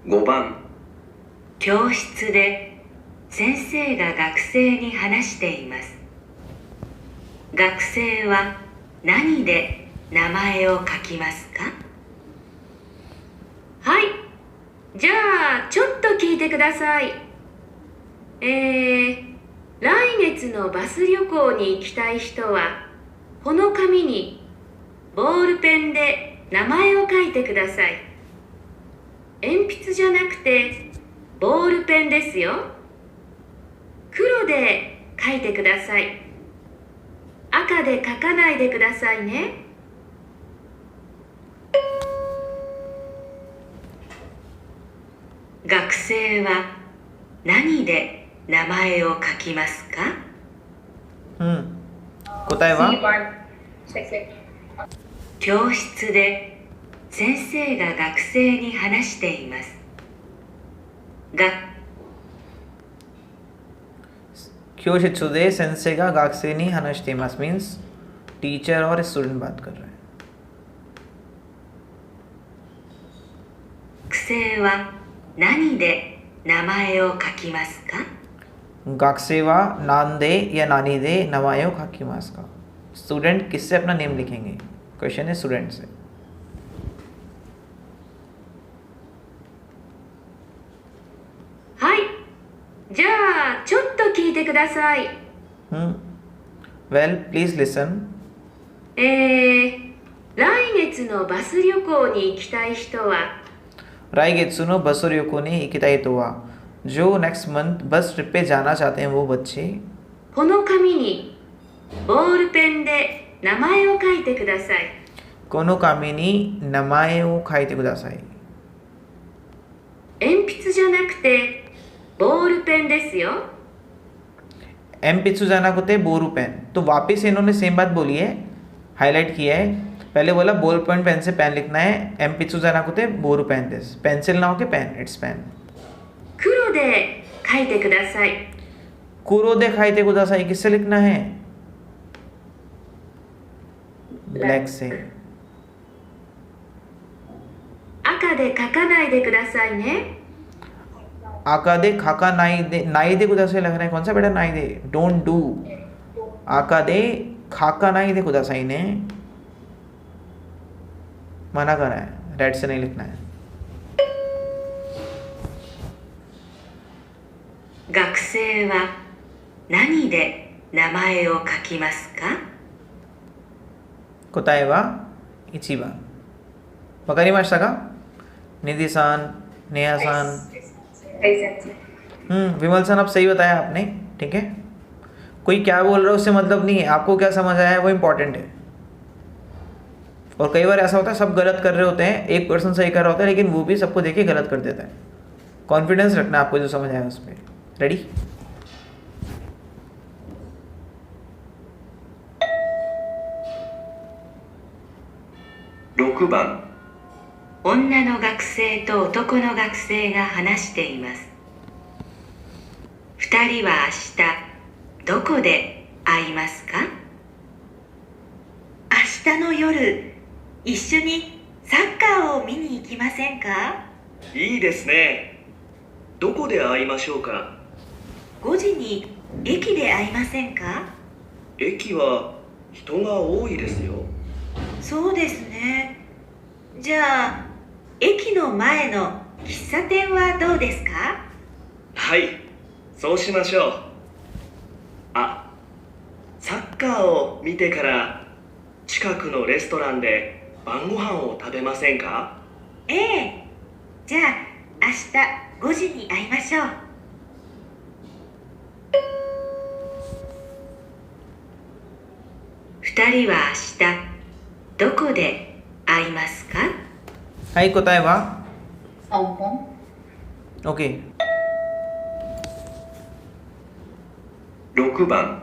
5番。教室で先生が学生に話しています。学生は何で名前を書きますか？はい。じゃあ、ちょっと聞いてください。来月のバス旅行に行きたい人は、この紙にボールペンで名前を書いてください。鉛筆じゃなくて、ボールペンですよ。黒で書いてください。赤で書かないでくださいね。学生は何で名前を書きますか？答えは Second. 教室で先生が学生に話しています。क्यों शित्सुदे सेंसेगा गाक्सेनी हनश्तेमास मीन्स टीचर और स्टूडेंट बात कर रहे हैं. 学生は何で名前を書きますか गाक्सेवा नांदे या नानी दे नमायो खाकीमास का. स्टूडेंट किससे अपना नेम लिखेंगे? क्वेश्चन है स्टूडेंट से. はい。じゃあ、ちょっと聞いてください。वेल प्लीज लिसन. 来月のバス旅行に行きたい人は राइगेत्सुनो बसोरियोको ने इकिताई तो हुआ. जो नेक्स्ट मंथ बस ट्रिप पे जाना चाहते हैं वो बच्चे この紙にボールペンで名前を書いてください。 कोनो कामिनी नमाए ओ खाईते कुदासाई. 鉛筆じゃなくてボールペンですよ。 एम पित्सु जाना कुते बोरू पेन. तो वापस इन्होंने सेम बात बोली है, हाईलाइट किया है. पहले बोला बॉल पॉइंट पेन से पेन लिखना है. एम पित्सु जाना कुते बोरू पेन दिस. पेंसिल ना हो के पेन, इट्स पेन. 黒で書いてください。 कुरो दे खाईते कुदासाई किससे लिखना है? ब्लैक से. 赤で書かないでくださいね。 आका दे खाका नाई दे कुदासाई लग रहा है. कौन सा बेटा नाई दे? Don't do. आका दे खाका नाई दे कुदासाई ने मना करा है. रेड से नहीं लिखना है. 学生は何で名前を書きますか कोताए वा इचिबा. वकारी मास्टर का निधि सान, नेहा सान. Exactly. विमल सान अब सही बताया आपने. ठीक है, कोई क्या बोल रहा है उससे मतलब नहीं है. आपको क्या समझ आया है वो इम्पोर्टेंट है. और कई बार ऐसा होता है सब गलत कर रहे होते हैं, एक पर्सन सही कर रहा होता है लेकिन वो भी सबको देख के गलत कर देता है. कॉन्फिडेंस रखना आपको जो समझ आया उस पर. रेडी?6番女の学生と男の学生が話しています。2人は明日どこで会いますか？明日の夜一緒にサッカーを見に行きませんか？いいですね。どこで会いましょうか？ 5時に駅で会いませんか？駅は人が多いですよ。そうですね。じゃあ駅の前の喫茶店はどうですか？はい、そうしましょう。あ、サッカーを見てから近くのレストランで晩ご飯を食べませんか？ええ。じゃあ明日5時に会いましょう。2人は明日どこで会いますか？はい、答えは Album. ओके. 6番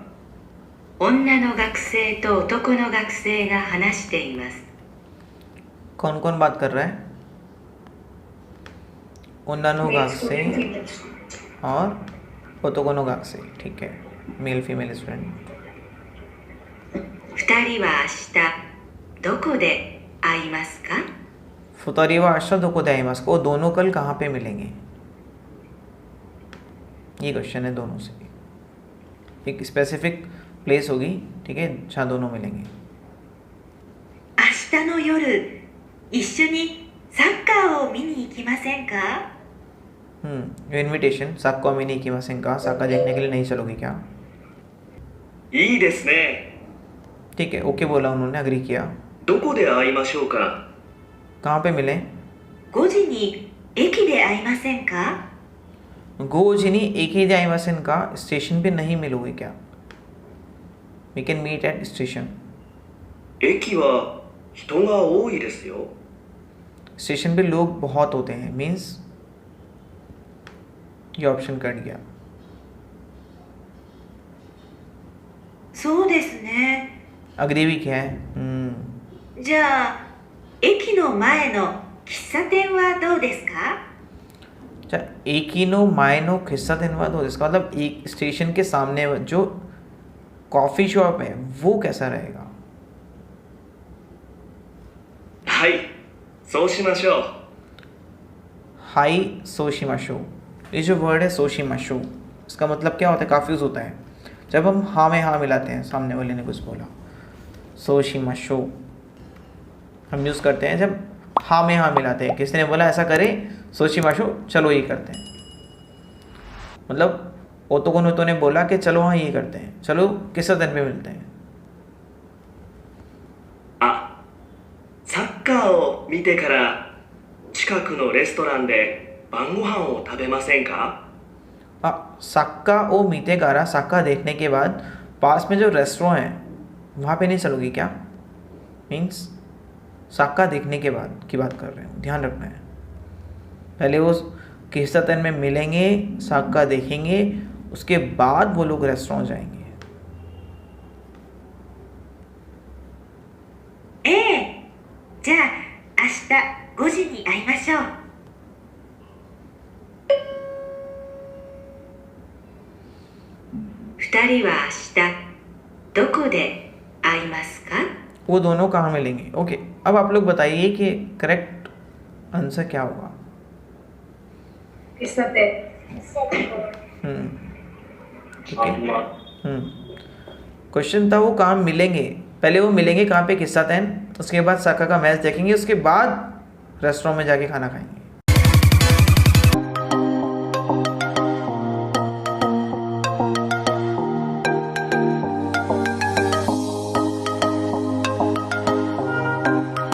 女の学生と男の学生が話しています。 कौन कौन बात कर रहा है? उन्नानो गाक से और ओतोको नो गाक से. ठीक है, मेल फीमेल स्टूडेंट. 2人は明日どこで会いますか？ फुतारी व आशा दो को दयाइमास को दोनों कल कहाँ पे मिलेंगे? ये क्वेश्चन है दोनों से. एक स्पेसिफिक प्लेस होगी, ठीक है, जहाँ दोनों मिलेंगे. 明日の夜一緒にサッカーを見に行きませんか？ इनविटेशन साक्का में नहीं की मसिंग का. साक्का देखने के लिए नहीं चलोगे क्या? いいですね。 ठीक है, ओके बोला उन्होंने, अग्री किया. どこで会いましょうか？ कहाँ पे मिले? 5時に駅で会いませんか？ गोजिनी एक ही जाए मसिन का. स्टेशन पे नहीं मिलोगे क्या? We can meet at station. 駅は人が多いですよ。 station पे लोग बहुत होते हैं. मीन्स ये ऑप्शन कट गया. そうですね。 अग्री भी किया है. じゃあ駅の前の喫茶店はどうですか？ अच्छा, एकिनो मायनो खिस्सा तेनवा दो, इसका मतलब एक स्टेशन के सामने जो कॉफ़ी शॉप है वो कैसा रहेगा? はいそうしましょう हाई सोशिमाशो, ये जो वर्ड है सोशिमाशो, इसका मतलब क्या होता है? काफ़ी यूज़ होता है जब हम हाँ में हाँ मिलाते हैं, सामने वाले ने कुछ बोला, सोशिमाशो हम यूज़ करते हैं जब हाँ में हाँ मिलाते हैं। किसी ने बोला ऐसा करे सोशिमाशो, चलो ये करते हैं, मतलब ओतोको नोतो ने बोला कि चलो हाँ ये करते हैं, चलो किस दिन पे मिलते हैं। あサッカーを見てから近くのレストランで晩ご飯を食べませんか साक्का ओ मीते गारा, साक्का देखने के बाद पास में जो रेस्टोरेंट है वहाँ पे नहीं चलोगी क्या? मीन्स साक्का देखने के बाद की बात कर रहे हैं, ध्यान रखना है। पहले वो किस्तातन में मिलेंगे, साक्का देखेंगे, उसके बाद वो लोग रेस्टोरेंट जाएंगे। ええ、じゃあ明日5時に会いましょう。2人は明日どこで会いますか？ वो दोनों कहाँ मिलेंगे? ओके, अब आप लोग बताइए कि करेक्ट आंसर क्या होगा? 喫茶店。 ठीक है। क्वेश्चन था वो कहाँ मिलेंगे, पहले वो मिलेंगे कहाँ पे? किस्सा तैन, उसके बाद साका का मैच देखेंगे, उसके बाद रेस्टोरेंट में जाके खाना खाएंगे।